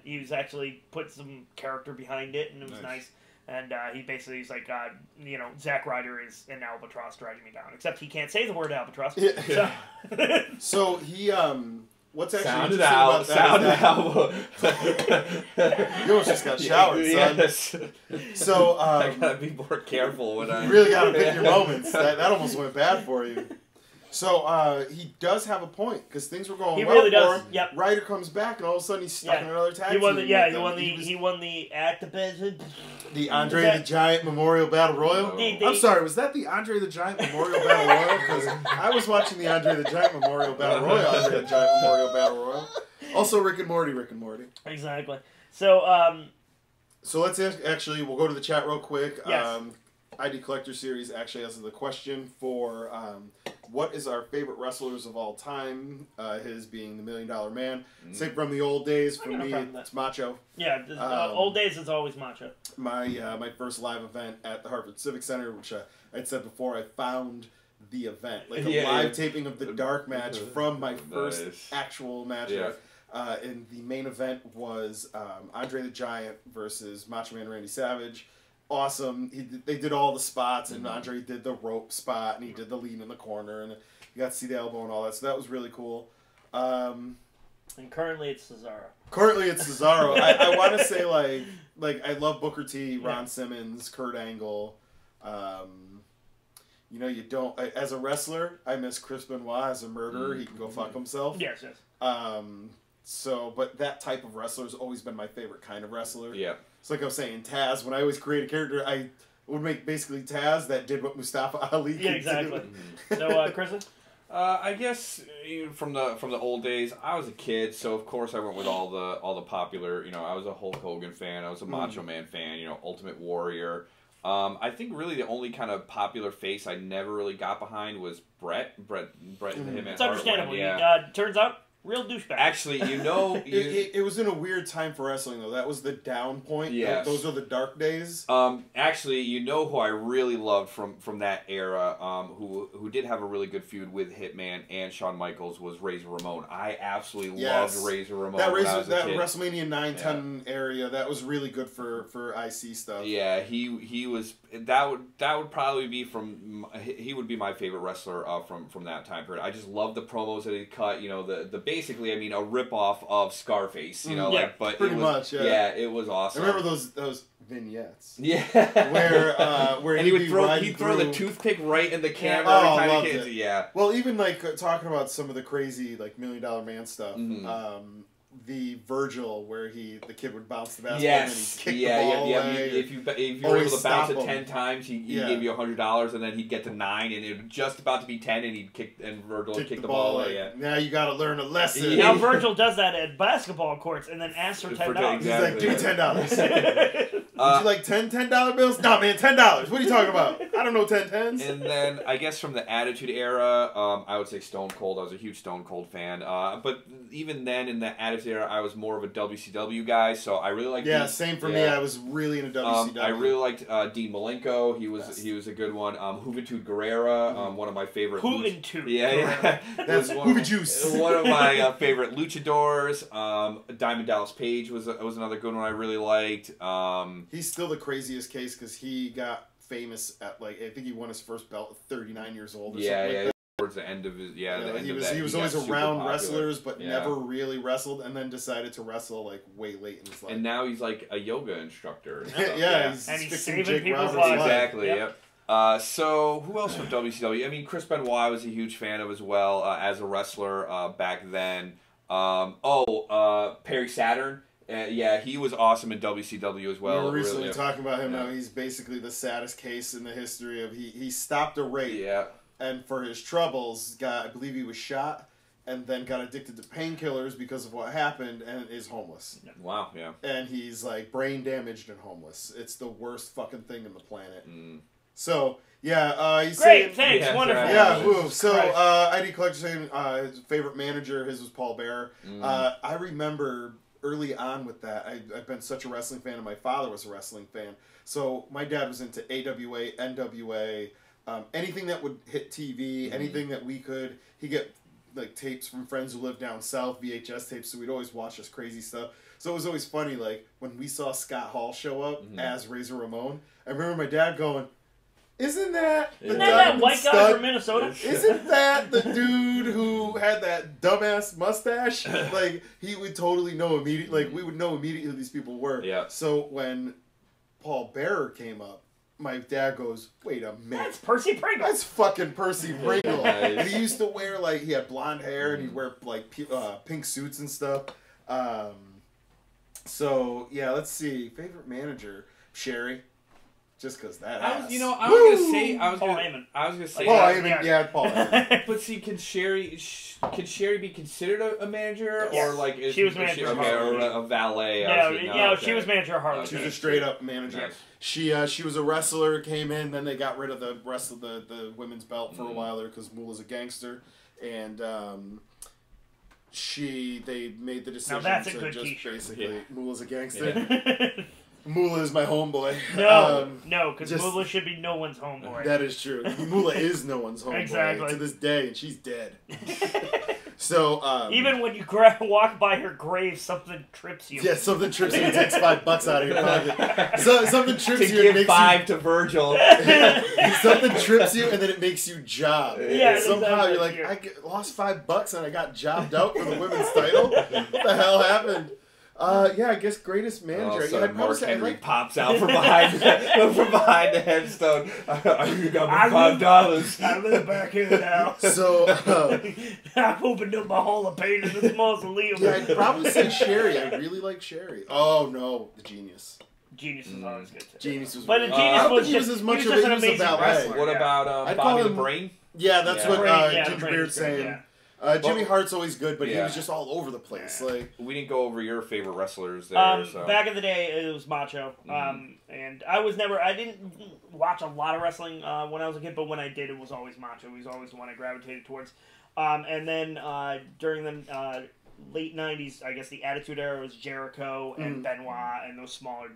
He was actually put some character behind it, and it was nice. And he basically is like, Zack Ryder is an albatross dragging me down. Except he can't say the word albatross. Yeah. So he what's actually sound it out. You almost just got showered, son. Yes. So I gotta be more careful when I. You really gotta pick your moments. That almost went bad for you. So he does have a point because things were going well for him. Yep. Ryder comes back and all of a sudden he's stuck in another tag team. He won the the Andre the Giant Memorial Battle Royal. I'm sorry, was that the Andre the Giant Memorial Battle Royal? Because I was watching the Andre the Giant Memorial Battle Royal. Andre the Giant Memorial Battle Royal. Also Rick and Morty. Exactly. So so let's actually we'll go to the chat real quick. Yes. ID Collector Series actually has the question for what is our favorite wrestlers of all time? His being the $1 Million Man. Say from the old days, for me, it's Macho. Yeah, old days is always Macho. My first live event at the Hartford Civic Center, which I'd said before, I found the event. Like a live taping of the dark match from my first actual match. Yeah. And the main event was Andre the Giant versus Macho Man Randy Savage. Awesome. They did all the spots, and Andre did the rope spot, and he did the lean in the corner, and you got to see the elbow and all that, so that was really cool. And currently it's Cesaro. I want to say, like I love Booker T, Ron Simmons, Kurt Angle. You don't... as a wrestler, I miss Chris Benoit. As a murderer, he can go fuck himself. Yes. But that type of wrestler has always been my favorite kind of wrestler. Yeah. It's like I was saying, Taz, when I always create a character, I would make basically Taz that did what Mustafa Ali could do. Exactly. So, Kristen? I guess from the old days, I was a kid, so of course I went with all the popular. I was a Hulk Hogan fan. I was a Macho Man fan. Ultimate Warrior. I think really the only kind of popular face I never really got behind was Bret and him. It's understandable. Turns out. Real douchebag. Actually, it was in a weird time for wrestling, though. That was the down point. Yes. Those are the dark days. Actually, who I really loved from that era, who did have a really good feud with Hitman and Shawn Michaels, was Razor Ramon. I absolutely loved Razor Ramon. That WrestleMania 9-10 area, that was really good for IC stuff. Yeah, he was. That would probably be he would be my favorite wrestler from that time period. I just love the promos that he cut. The basically, a ripoff of Scarface, but pretty much, yeah, it was awesome. I remember those vignettes. Yeah, where and he'd throw the toothpick right in the camera every time he came. Yeah. Well, even talking about some of the crazy $1 Million Man stuff. The Virgil where the kid would bounce the basketball and then he'd kick the ball away. If you were able to bounce it 10 times, he gave you $100, and then he'd get to 9, and it was just about to be 10, and Virgil would kick the ball away. Yeah. Now you got to learn a lesson. Yeah. Now Virgil does that at basketball courts, and then asks for $10. He's like, give me $10. Would you like $10 bills? No, man, $10. What are you talking about? I don't know 10 tens. And then I guess from the Attitude Era, I would say Stone Cold. I was a huge Stone Cold fan. But even then, in the Attitude Era, I was more of a WCW guy. So I really liked. Yeah, same for me. I was really into WCW. I really liked Dean Malenko. He was a good one. Juventud Guerrera, one of my favorite. Juventud. Yeah. That's Juventud. One of my favorite luchadors. Diamond Dallas Page was another good one I really liked. He's still the craziest case because he got famous at I think he won his first belt at 39 years old or something like that. Towards the end of his he was always around wrestlers but never really wrestled, and then decided to wrestle way late in his life. And now he's like a yoga instructor. He's saving people's lives. Exactly. Yep. So who else from WCW? Chris Benoit I was a huge fan of as well as a wrestler back then. Perry Saturn. Yeah, he was awesome in WCW as well. We were recently really. talking about him. Now he's basically the saddest case in the history of he stopped a rape. Yeah. And for his troubles, I believe he was shot, and then got addicted to painkillers because of what happened, and is homeless. Wow. Yeah. And he's like brain damaged and homeless. It's the worst fucking thing on the planet. Mm. So yeah, he's great. saying, Thanks. Wonderful. Right. Yeah. Woo. So ID Collector saying his favorite manager, his was Paul Bearer. I remember early on with that, I've been such a wrestling fan, and my father was a wrestling fan. So my dad was into AWA, NWA, anything that would hit TV, anything that we could. He'd get like tapes from friends who lived down south, VHS tapes, so we'd always watch this crazy stuff. So it was always funny, like, when we saw Scott Hall show up as Razor Ramon, I remember my dad going, Isn't that that white guy from Minnesota? Isn't that the dude who had that dumbass mustache? Like, he would totally know immediately. Like, we would know immediately who these people were. Yeah. So when Paul Bearer came up, my dad goes, wait a minute. That's Percy Pringle. That's fucking Percy Pringle. Nice. And he used to wear, like, he had blonde hair and he'd wear, like, pink suits and stuff. So, yeah, let's see. Favorite manager? Sherry. Just because that I ass. was gonna say, Paul Heyman. Paul Heyman, yeah, Paul Heyman. But see, can Sherry be considered a manager, Yes. or like She was manager of Harley. or a valet? She was manager of Harley. She was a straight up manager. Nice. She was a wrestler, came in, then they got rid of the rest of the women's belt for a while there because Moolah's a gangster, and they made the decision that's a to good just t-shirt. basically Moolah's a gangster. Yeah. Moolah is my homeboy. No, because Moolah should be no one's homeboy. That is true. Moolah is no one's homeboy Exactly. to this day, and she's dead. So even when you walk by her grave, something trips you. yeah, something trips you and takes $5 out of your pocket. So something trips To you and give makes $5 to Virgil. something trips you and then it makes you job. Yeah, Somehow exactly. you're like, lost $5 and I got jobbed out for the women's title. What the hell happened? Yeah, I guess greatest manager. All of a Yeah, sudden, I'd probably Mark say Henry like, pops out from behind the headstone. You got me $5. I'm in the back here now. so. I've opened up my hall of pain in this mausoleum. Yeah, I'd probably say Sherry. I really like Sherry. Oh no, the Genius. Genius is always good too. Genius was. But really the Genius I don't was think he was just- as much he of was just it. an He was a amazing valet. wrestler. What Yeah. about I'd call Bobby the him- Brain? Yeah, that's Yeah. what Brain, Ginger Brain Beard's is good, saying. yeah. Jimmy Hart's always good, but he Yeah. was just all over the place. Like We didn't go over your favorite wrestlers there. So. Back in the day, it was Macho. And I didn't watch a lot of wrestling when I was a kid, but when I did, it was always Macho. He was always the one I gravitated towards. And then during the late 90s, I guess the Attitude Era was Jericho and Benoit and those smaller,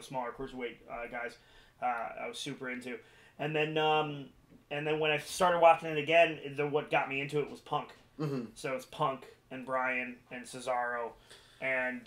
smaller cruiserweight guys I was super into. And then when I started watching it again, what got me into it was Punk. Mm-hmm. So it's Punk and Bryan and Cesaro. And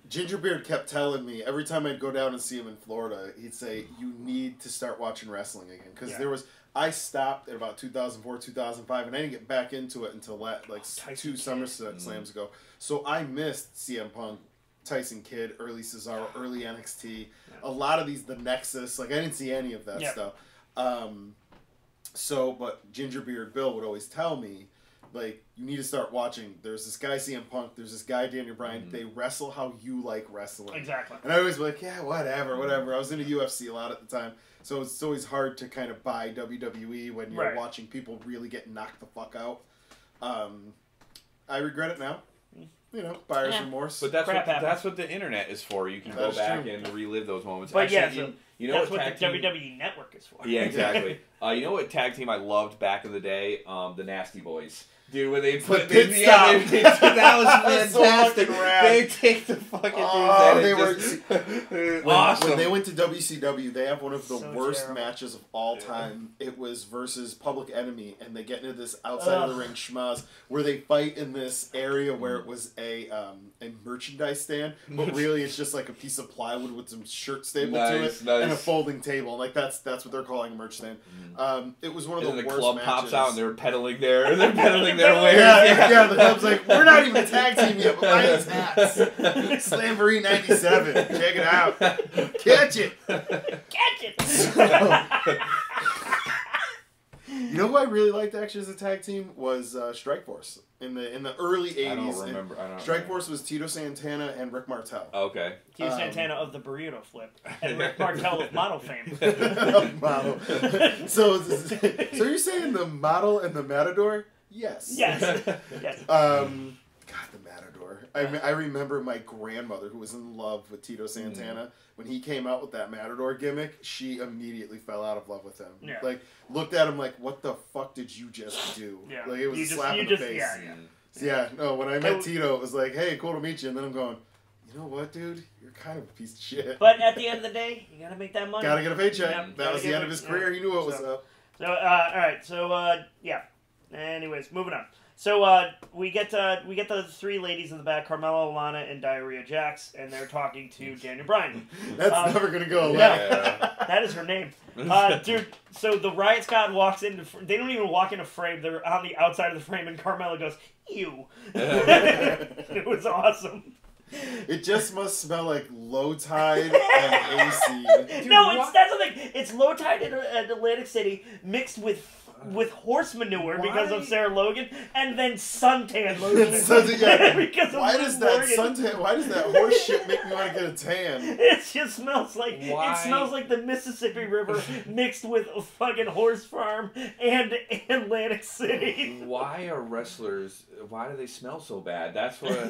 Ginger Beard kept telling me every time I'd go down and see him in Florida, he'd say, "You need to start watching wrestling again." Because I stopped at about 2004, 2005, and I didn't get back into it until two SummerSlams ago. So I missed CM Punk, Tyson Kidd, early Cesaro, early NXT. Yeah. A lot of these, the Nexus, I didn't see any of that stuff. But Ginger Beard Bill would always tell me, you need to start watching. There's this guy CM Punk. There's this guy Daniel Bryan. They wrestle how you like wrestling. Exactly. And I always be like, yeah, whatever. I was into UFC a lot at the time, so it's always hard to kind of buy WWE when you're watching people really get knocked the fuck out. I regret it now. Buyer's remorse. But that's what the internet is for. You can go back and relive those moments. But actually, you know that's what the team... WWE Network is for. Yeah, exactly. You know what tag team I loved back in the day? The Nasty Boys. Dude, when they put that was fantastic. They take the fucking awesome. When they went to WCW, they have one of the worst matches of all time. It was versus Public Enemy, and they get into this outside of the ring schmaz where they fight in this area where it was a merchandise stand, but really it's just like a piece of plywood with some shirt stapled to it and a folding table. That's what they're calling a merch stand. It was one of the worst club matches. pops out and they're pedaling their wares. Yeah, the club's like, we're not even a tag team yet, but buy these hats. Slamboree 97. Check it out. Catch it. Catch it. You know who I really liked actually as a tag team was Strikeforce in the early 80s. I don't remember. Strikeforce was Tito Santana and Rick Martel. Okay. Tito Santana of the burrito flip and Rick Martel of model fame. Model. So you're saying the model and the Matador? Yes. Yes. Yes. God, the Matador. I remember my grandmother, who was in love with Tito Santana, when he came out with that Matador gimmick, she immediately fell out of love with him. Yeah. Like, looked at him like, what the fuck did you just do? Yeah. Like, it was a slap in the face. Yeah, no, when I met Tito, it was like, hey, cool to meet you. And then I'm going, you know what, dude? You're kind of a piece of shit. But at the end of the day, you gotta make that money. Gotta get a paycheck. Yep, that was the end of his career. He knew what was up. So, alright, so, yeah. Anyways, moving on. So we get the three ladies in the back, Carmella, Lana, and Diarrhea Jax, and they're talking to Daniel Bryan. That's never gonna go away. Yeah. That is her name, dude. So the Riot Squad walks into. They don't even walk in a frame. They're on the outside of the frame, and Carmella goes, "Ew." It was awesome. It just must smell like low tide and AC. Dude, no, that's the thing. It's low tide in Atlantic City mixed with horse manure because of Sarah Logan, and then suntan lotion because of why does that horse shit make me want to get a tan? It just smells like it smells like the Mississippi River mixed with a fucking horse farm and Atlantic City. Why are wrestlers? Why do they smell so bad? That's what I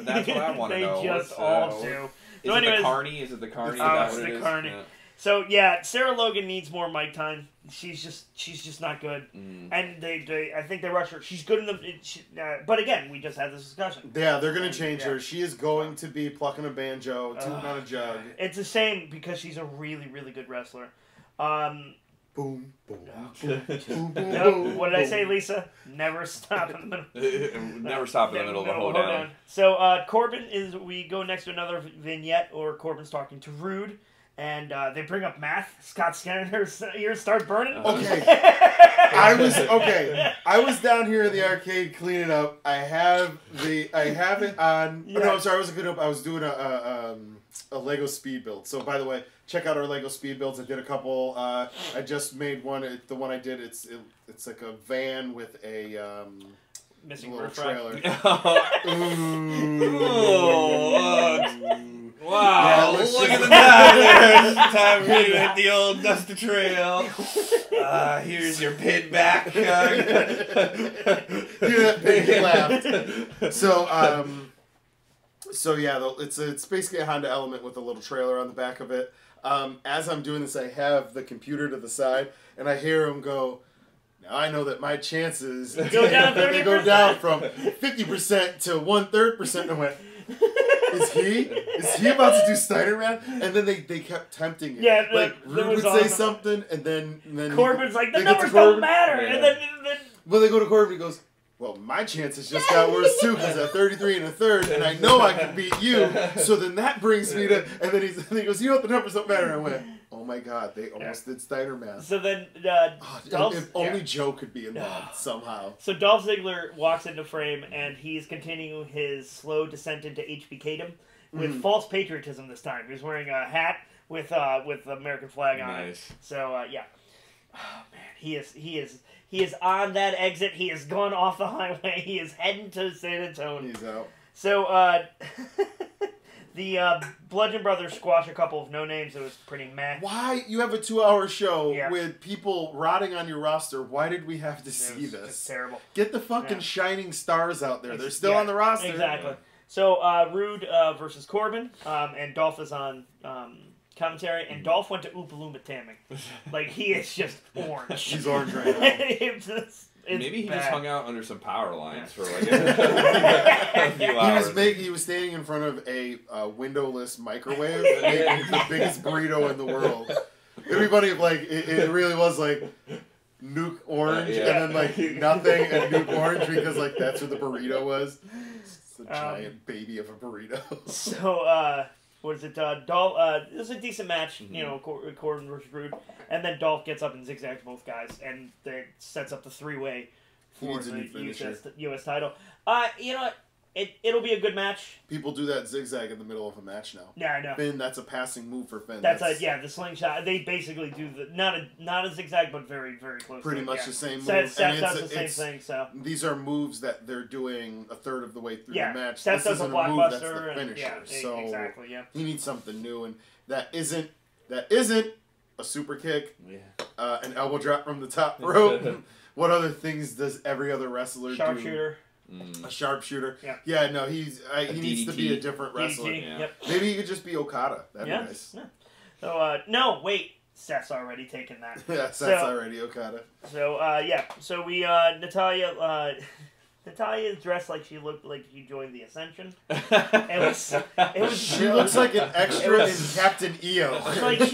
want to know. They just all do. Is it the Carney? Is it the Carney? It's the Carney. Yeah. So yeah, Sarah Logan needs more mic time. She's just not good, and I think they rush her. She's good in the, but again, we just had this discussion. Yeah, they're gonna change her. She is going to be plucking a banjo, tooting on a jug. It's a shame because she's a really, really good wrestler. Boom, boom, boom, boom, boom. What did I say, Lisa? Never stop in the middle. Never stop in the middle of a hoedown. So Corbin we go next to another vignette, or Corbin's talking to Rude. And they bring up math. Scott Skinner's ears start burning. Okay. I was down here in the arcade cleaning up. I have it on. Yeah. Oh, no, I'm sorry. I wasn't cleaning up. I was doing a Lego speed build. So by the way, check out our Lego speed builds. I did a couple. I just made one. The one I did. It's like a van with a missing little trailer. Wow, yeah, look at the time. Time for you to hit the old Dusty Trail. Here's your pit back. Hear that pig laughed. So yeah, it's basically a Honda Element with a little trailer on the back of it. As I'm doing this, I have the computer to the side, and I hear him go, now I know that my chances go down 30%. They go down from 50% to 1/3%. And I went, Is he about to do Steiner-Man? And then they kept tempting it. Yeah, like Rude would say something, and then Corbin's like, the numbers don't matter. Yeah. And then well, they go to Corbin. He goes, well, my chances just got worse too because at 33 1/3, and I know I can beat you. So then that brings me to, and then he goes, you know what, the numbers don't matter. And I went, oh my god, they almost did Steiner-Man. So then, if only Joe could be involved somehow. So Dolph Ziggler walks into frame, and he's continuing his slow descent into HBK-dom with false patriotism this time. He's wearing a hat with the American flag on it. So yeah, oh man, he is on that exit. He has gone off the highway. He is heading to San Antonio. He's out. So the Bludgeon Brothers squash a couple of no-names. It was pretty meh. Why? You have a 2-hour show with people rotting on your roster. Why did we have to see this? It's terrible. Get the fucking shining stars out there. They're still on the roster. Exactly. So Rude versus Corbin, and Dolph is on commentary, and Dolph went to Oompa Loompa tamming. Like, he is just orange. He's orange right now. Maybe he just hung out under some power lines for like a few hours. He was standing in front of a windowless microwave, making the biggest burrito in the world. Everybody it really was like Nuke Orange and then like nothing and Nuke Orange because like that's what the burrito was. It's a giant baby of a burrito. So what is it? Dolph. It was a decent match, you know, Corbin versus Rude, and then Dolph gets up and zigzags both guys, and that sets up the 3-way for the U.S. title. You know what? It'll be a good match. People do that zigzag in the middle of a match now. Yeah, I know. Finn, that's a passing move for Finn. That's the slingshot. They basically do not a zigzag, but very, very close. Pretty much the same move. Seth does the same thing. So these are moves that they're doing a third of the way through the match. Seth does a blockbuster. Move that's the finisher. So exactly. Yeah. He needs something new, and that isn't a super kick. Yeah. An elbow drop from the top rope. What other things does every other wrestler do? Sharpshooter. A sharpshooter. Yeah. Yeah, no, he needs to be a different wrestler. DDT, yep. Maybe he could just be Okada. That'd be nice. Yeah. So, no, wait. Seth's already taken that. Yeah, Seth's already Okada. So, So we, Natalya is dressed like she looked like she joined the Ascension. It was she looks like an extra in Captain EO. Like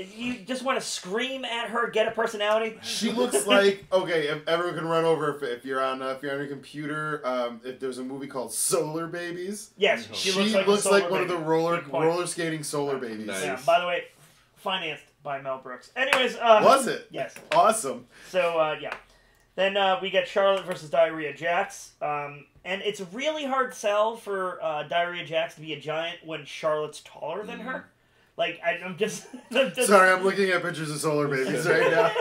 you just want to scream at her, get a personality. She looks like, okay, if everyone can run over if you're on your computer. If there's a movie called Solar Babies. Yes, she looks like one of the roller skating Solar Babies. Nice. Yeah. By the way, financed by Mel Brooks. Anyways, was it? Yes. Awesome. So then we get Charlotte versus Diarrhea Jax. And it's a really hard sell for Diarrhea Jax to be a giant when Charlotte's taller than her. Like, I'm just... Sorry, I'm looking at pictures of Solar Babies right now.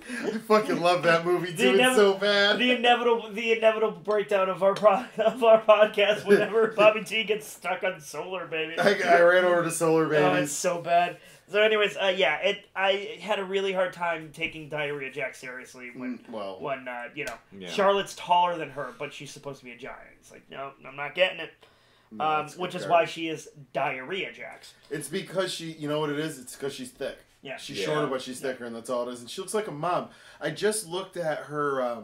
I fucking love that movie, too. It's so bad. The inevitable breakdown of our podcast whenever Bobby T gets stuck on Solar Babies. I ran over to Solar Babies. Oh, it's so bad. So anyways, I had a really hard time taking Diarrhea Jax seriously when Charlotte's taller than her, but she's supposed to be a giant. It's like, no, I'm not getting it. Which is why she is Diarrhea Jax. It's because you know what it is? It's because she's thick. Yeah. She's shorter, but she's thicker, and that's all it is. And she looks like a mom. I just looked at her,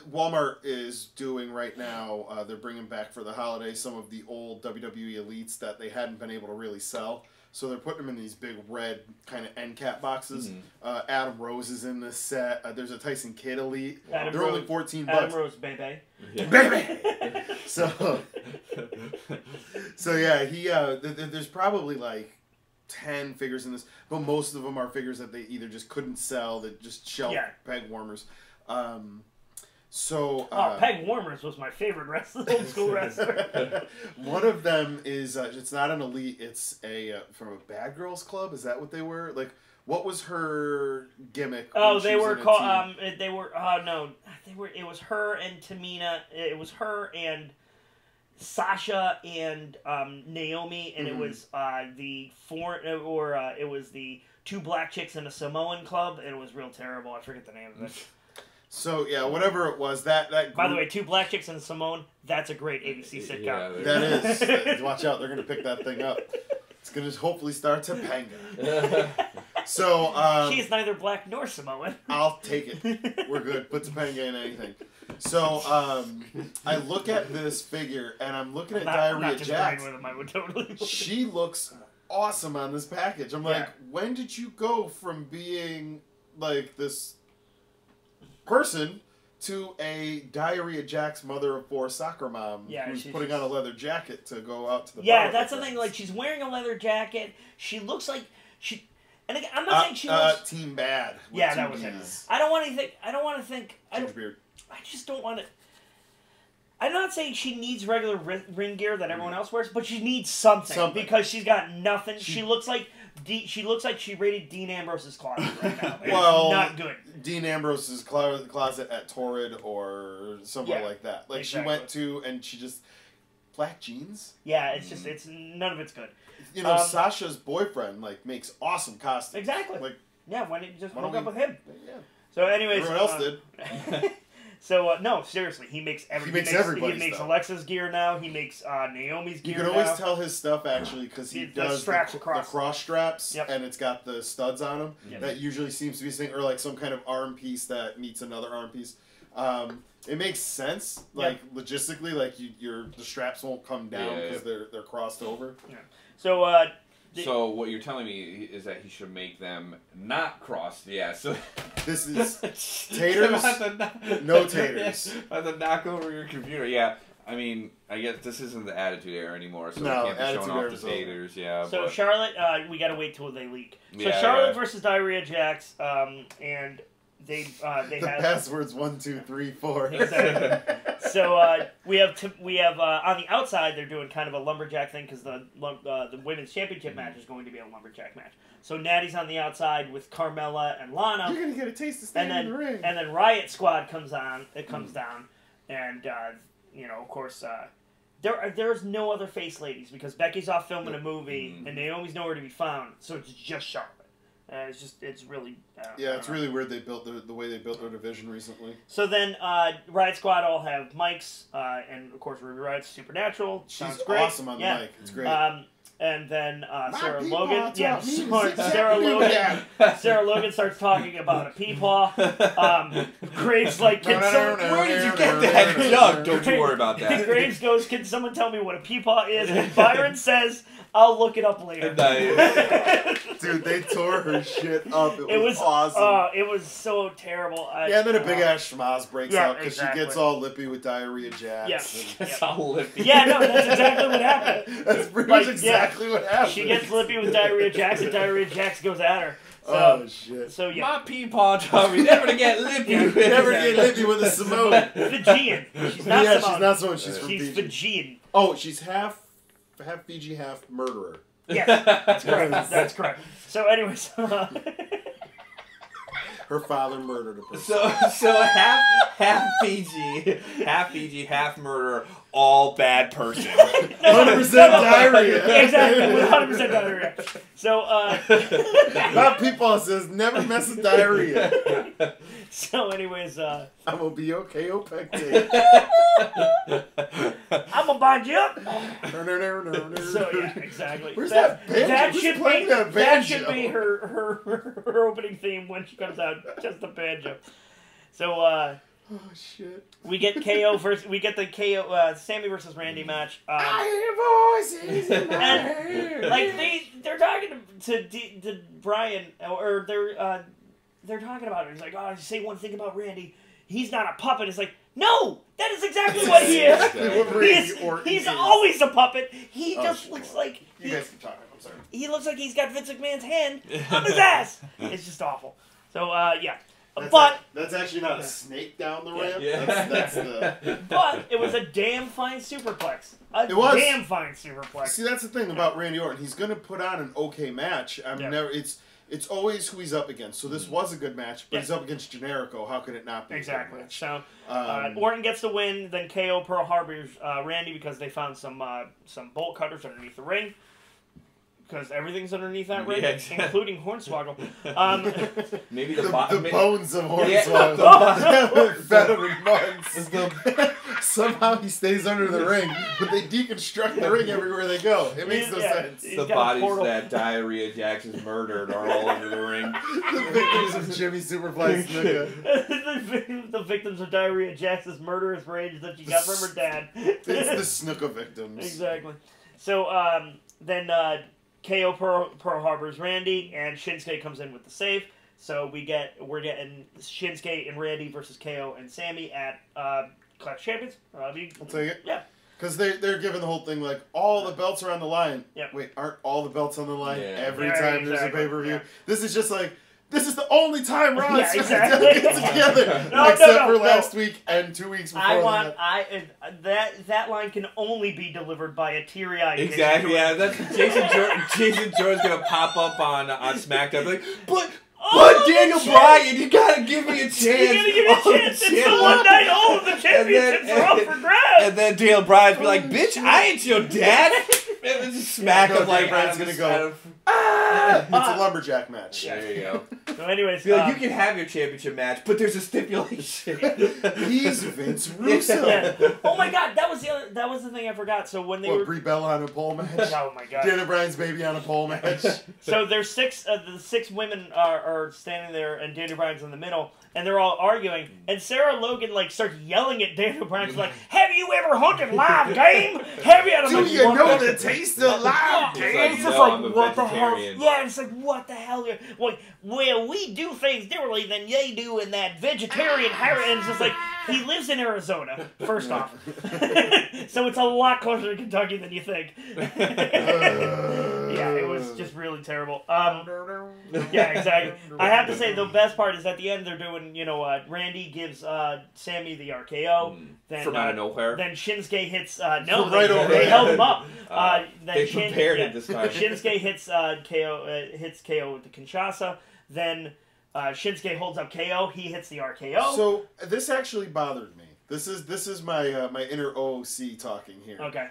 Walmart is doing right now, they're bringing back for the holidays some of the old WWE Elites that they hadn't been able to really sell. So they're putting them in these big red kind of end cap boxes. Adam Rose is in this set. There's a Tyson Kidd Elite. They're only $14. Adam Rose, baby. Yeah. Baby! So yeah, there's probably like 10 figures in this, but most of them are figures that they either just couldn't sell, that just shelf peg warmers. Peg Warmers was my favorite old school wrestler. One of them is it's not an elite. It's from a Bad Girls Club. Is that what they were? Like, what was her gimmick? Oh, they were called. They were. No, they were. It was her and Tamina. It was her and Sasha and Naomi, and it was it was the two black chicks in a Samoan club, and it was real terrible. I forget the name of it. So, yeah, whatever it was, that group... By the way, two black chicks and Simone, that's a great ABC sitcom. Yeah, that is. Watch out, they're going to pick that thing up. It's going to hopefully star Topanga. So, she is neither black nor Samoan. I'll take it. We're good. Put Topanga in anything. So, I look at this figure, and I'm looking at Diarrhea Jax. With him, I would totally she looks awesome on this package. I'm like, when did you go from being, like, this... person to a Diarrhea Jax mother of four soccer mom who's putting on a leather jacket to go out to the bar? That's the thing. Like, she's wearing a leather jacket. She looks like she. And again, I'm not saying she looks. Team Bad. Yeah, that was it. I don't want to think. Beard. I just don't want to. I'm not saying she needs regular ring gear that everyone else wears, but she needs something. Because she's got nothing. She looks like she raided Dean Ambrose's closet right now. Well, not good. Dean Ambrose's closet at Torrid or somewhere like that. Like she went to and she just black jeans. Yeah, it's just none of it's good. You know, Sasha's boyfriend makes awesome costumes. Exactly. Like when he just hook up with him. Yeah. So, anyways, everyone else did. So, no, seriously, he makes everything. He makes Alexa's gear now. He makes Naomi's gear now. You can always tell his stuff, actually, because he does the cross straps, yep. and it's got the studs on them. Yep. That usually seems to be something, or like some kind of arm piece that meets another arm piece. It makes sense, logistically, the straps won't come down because they're crossed over. Yeah. So, so what you're telling me is that he should make them not crossed. Yeah. So this is taters. No taters. I have to knock over your computer. Yeah. I mean, I guess this isn't the Attitude Era anymore, so we can't be showing off the taters. Yeah. So Charlotte, we gotta wait till they leak. So Yeah, Charlotte versus Diarrhea Jax, and the have password's 1, 2, 3, 4. Exactly. So we have on the outside they're doing kind of a lumberjack thing because the women's championship match is going to be a lumberjack match. So Natty's on the outside with Carmella and Lana. You're gonna get a taste of staying in the ring. And then Riot Squad comes down, and of course there's no other face ladies because Becky's off filming a movie and Naomi's nowhere to be found. So it's just Charlotte. It's really it's really weird they built the way they built their division recently. So then Riot Squad all have mics, and of course Ruby Riot's Supernatural. She's great. Awesome on the mic. It's great. And then Sarah peepaw Logan, taught Sarah Logan starts talking about a peepaw. Graves like, where did you get that jug? Don't you worry about that. Graves goes, can someone tell me what a peepaw is? And Byron says, I'll look it up later. Dude, they tore her shit up. It was awesome. It was so terrible. And then a big ass schmoz breaks out because she gets all lippy with Diarrhea Jax. That's all lippy. Yeah, no, that's exactly what happened. That's pretty much exactly what happened. She gets lippy with Diarrhea Jax, and Diarrhea Jax goes at her. So, oh shit! So yeah, my peepaw taught me never to get lippy. Never get lippy with a Samoan. Fijian. She's not Samoan. She's not Samoan. She's from Fiji. Fiji. Fijian. Oh, she's half Fiji, half murderer. Yes, that's correct. That's correct. So, anyways. Her father murdered a person. So half Fiji, half murderer, all bad person. 100% diarrhea. Exactly, 100% diarrhea. So, my people says never mess with diarrhea. So, anyways, I'm gonna be okay, pectate. I'm gonna bind you up. No. So yeah, exactly. Where's that banjo? That should be her opening theme when she comes out. Just the banjo. So oh shit. We get the KO Sammy versus Randy match. I hear voices in my head. Like they're talking to Brian, or they're talking about it. He's like, oh, say one thing about Randy. He's not a puppet. It's like, no, that is exactly what he is. He's always a puppet. He just looks like... You guys keep talking, I'm sorry. He looks like he's got Vince McMahon's hand on his ass. It's just awful. So, yeah. That's actually not a snake down the ramp. Yeah. That's the... But it was a damn fine superplex. It was. Damn fine superplex. See, that's the thing about Randy Orton. He's going to put on an okay match. It's always who he's up against. So this was a good match, but he's up against Generico. How could it not be? Exactly. A good match? So Orton gets the win. Then KO Pearl Harbor's Randy because they found some bolt cutters underneath the ring. Because everything's underneath that ring, including Hornswoggle. Maybe the bones of Hornswoggle. Yeah. Better than months. Somehow he stays under the ring, but they deconstruct the ring everywhere they go. It makes no sense. The bodies that Diarrhea Jax has murdered are all over the ring. The victims of Jimmy Superfly Snuka. The victims of Diarrhea Jax's murderous rage that she got from her dad. It's the Snuka victims. Exactly. So then KO Pearl Harbor's Randy, and Shinsuke comes in with the save. So we're getting Shinsuke and Randy versus KO and Sammy at Clash Champions. I'll take it. Yeah. Because they're giving the whole thing like, all the belts are on the line. Yep. Wait, aren't all the belts on the line every Yeah, time there's a pay-per-view? Yeah. This is just like, this is the only time Raw is exactly. together. Except for last week and 2 weeks before that line can only be delivered by a teary-eyed. Exactly, yeah. That's Jason Jordan's going to pop up on SmackDown like, but Daniel Bryan, you gotta give me a chance. You gotta give me a chance. It's the one night hold. The championships are up for grabs. And then Daniel Bryan's be like, bitch, I ain't your dad. And then just smack him like Bryan's gonna go. It's a lumberjack match. There you go. So anyways, you can have your championship match, but there's a stipulation. He's Vince Russo. Yeah. Oh my god, that was the thing I forgot. So when they were Brie Bella on a pole match. Oh my god. Daniel Bryan's baby on a pole match. So there's the six women are standing there, and Daniel Bryan's in the middle, and they're all arguing. And Sarah Logan starts yelling at Daniel Bryan. She's like, "Have you ever hunted live game? Have you?" Do you know the taste of live game? It's just like, what the hell? Yeah, it's like, what the hell? Well, we do things differently than they do in that vegetarian heritage. And it's just like, he lives in Arizona, first off. So it's a lot closer to Kentucky than you think. Yeah, it was just really terrible. Yeah, exactly. I have to say the best part is at the end they're doing, Randy gives Sammy the RKO. Then, from out of nowhere. Then Shinsuke hits. They held him up. They prepared it this time. Shinsuke hits KO with the Kinshasa. Then Shinsuke holds up KO. He hits the RKO. So this actually bothered me. This is my my inner OOC talking here. Okay.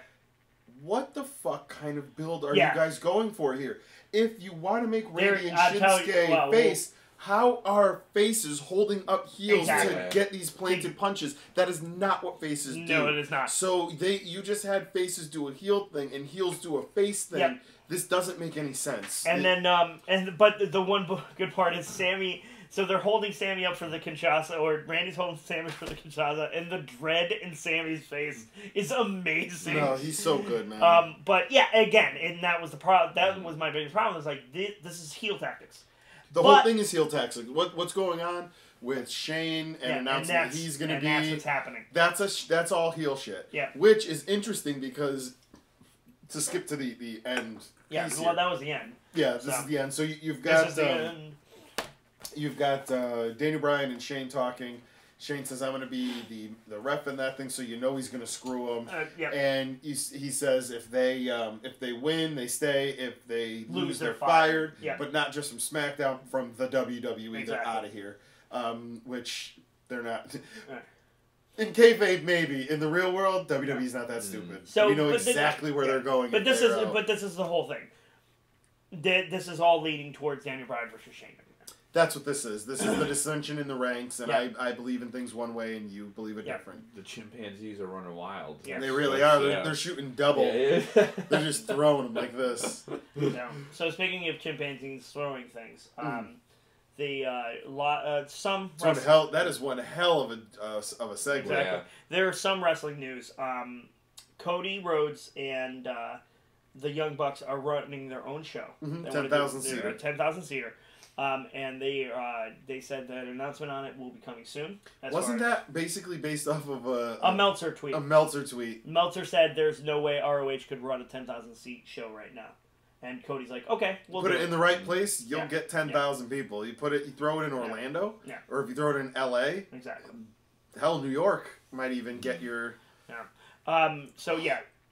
What the fuck kind of build are you guys going for here? If you want to make Randy and Shinsuke face, how are faces holding up heels to get these planted punches? That is not what faces do. No, it is not. So you just had faces do a heel thing and heels do a face thing. Yep. This doesn't make any sense. And but the one good part is Sammy. So they're holding Sammy up for the Kinshasa, or Randy's holding Sammy for the Kinshasa, and the dread in Sammy's face is amazing. No, he's so good, man. But yeah, again, and that was the problem. That was my biggest problem. Was like this is heel tactics. The whole thing is heel tactics. What's going on with Shane and announcing that he's going to be? That's what's happening. That's all heel shit. Yeah. Which is interesting because to skip to the end. Yeah. Well, that was the end. Yeah, this is the end. So you've got. This is the end. You've got Daniel Bryan and Shane talking. Shane says, I'm going to be the ref in that thing, so you know he's going to screw him. Yep. And he says if they win, they stay. If they lose, they're fired. Yep. But not just from Smackdown, from the WWE. Exactly. They're out of here. Which they're not. In kayfabe, maybe. In the real world, WWE's not that stupid. So we know exactly where they're going. But this is the whole thing. This is all leading towards Daniel Bryan versus Shane. That's what this is. This is the dissension in the ranks, and I believe in things one way, and you believe it different. The chimpanzees are running wild. Yeah. They really are. They're shooting double. Yeah. They're just throwing them like this. So speaking of chimpanzees throwing things, that is one hell of a segue. Exactly. Yeah. There are some wrestling news. Cody Rhodes and the Young Bucks are running their own show. 10,000 seater. 10,000 seater. And they said that an announcement on it will be coming soon. Wasn't that basically based off of a Meltzer tweet? A Meltzer tweet. Meltzer said there's no way ROH could run a 10,000 seat show right now. And Cody's like, okay, we'll put it in the right place. You'll get 10,000 people. You throw it in Orlando, or if you throw it in LA, exactly. Hell, New York might even get your. Yeah.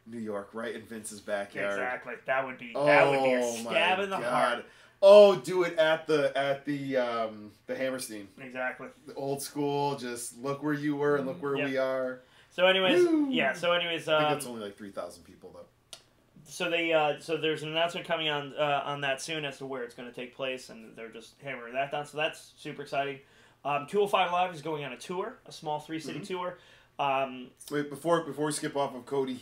New York, right in Vince's backyard. Exactly. That would be a stab in the heart. Oh, do it at the Hammerstein. Exactly. The old school. Just look where you were and look where we are. So, anyways, Woo! I think that's only like 3,000 people though. So there's an announcement coming on that soon as to where it's going to take place, and they're just hammering that down. So that's super exciting. 205 Live is going on a tour, a small 3-city tour. Wait, before we skip off of Cody,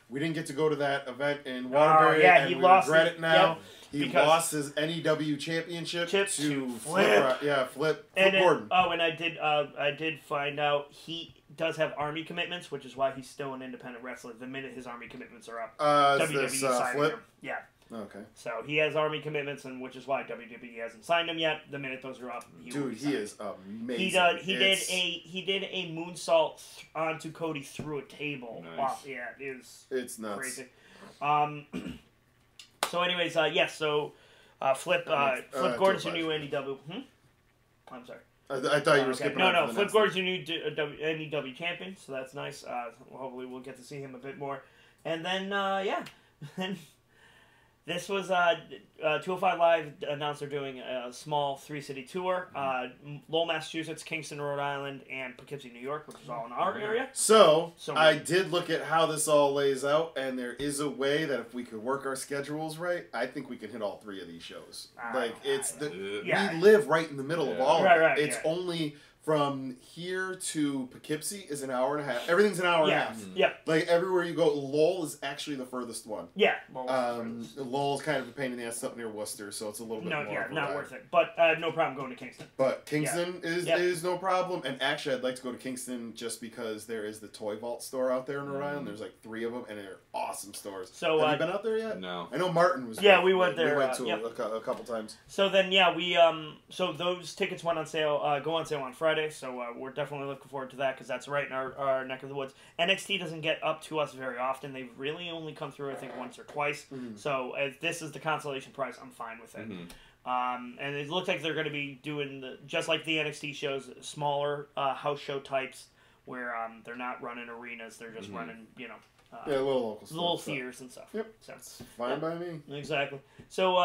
we didn't get to go to that event in Waterbury, and we regret it now. Yep, he lost his NEW championship to Flip. Flip and Gordon. And I did find out he does have Army commitments, which is why he's still an independent wrestler. The minute his Army commitments are up, WWE signed him. Yeah. Okay. So he has Army commitments, and which is why WWE hasn't signed him yet. The minute those are up, he is amazing. He did a moonsault onto Cody through a table. Nice. It's nuts. Crazy. So anyways, Flip Gordon's your new NEW. I'm sorry. I thought you were skipping. No. Flip Gordon's your new NEW champion, so that's nice. Hopefully, we'll get to see him a bit more. And then, this was 205 Live announced they're doing a small 3-city tour. Lowell, Massachusetts, Kingston, Rhode Island, and Poughkeepsie, New York, which is all in our area. So I did look at how this all lays out, and there is a way that if we could work our schedules right, I think we can hit all 3 of these shows. We live right in the middle of all of it. It's only from here to Poughkeepsie is an hour and a half. Everything's an hour and a half. Yep. Like everywhere you go, Lowell is actually the furthest one. Yeah. Lowell's kind of a pain in the ass up near Worcester, so it's a little bit more. Yeah, not worth it. But I have no problem going to Kingston. But Kingston is no problem. And actually, I'd like to go to Kingston just because there is the Toy Vault store out there in Rhode Island. There's like 3 of them, and they're awesome stores. So have you been out there yet? No. I know Martin was. Yeah, we went there. We went to a couple times. So then, so those tickets went on sale. Go on sale on Friday. Friday, so we're definitely looking forward to that because that's right in our neck of the woods. NXT doesn't get up to us very often. They've really only come through, I think, once or twice. So if this is the consolation prize, I'm fine with it. And it looks like they're going to be doing, just like the NXT shows, smaller house show types where they're not running arenas. They're just running, little local little theaters and stuff. Yep. So, it's fine by me. Exactly. So,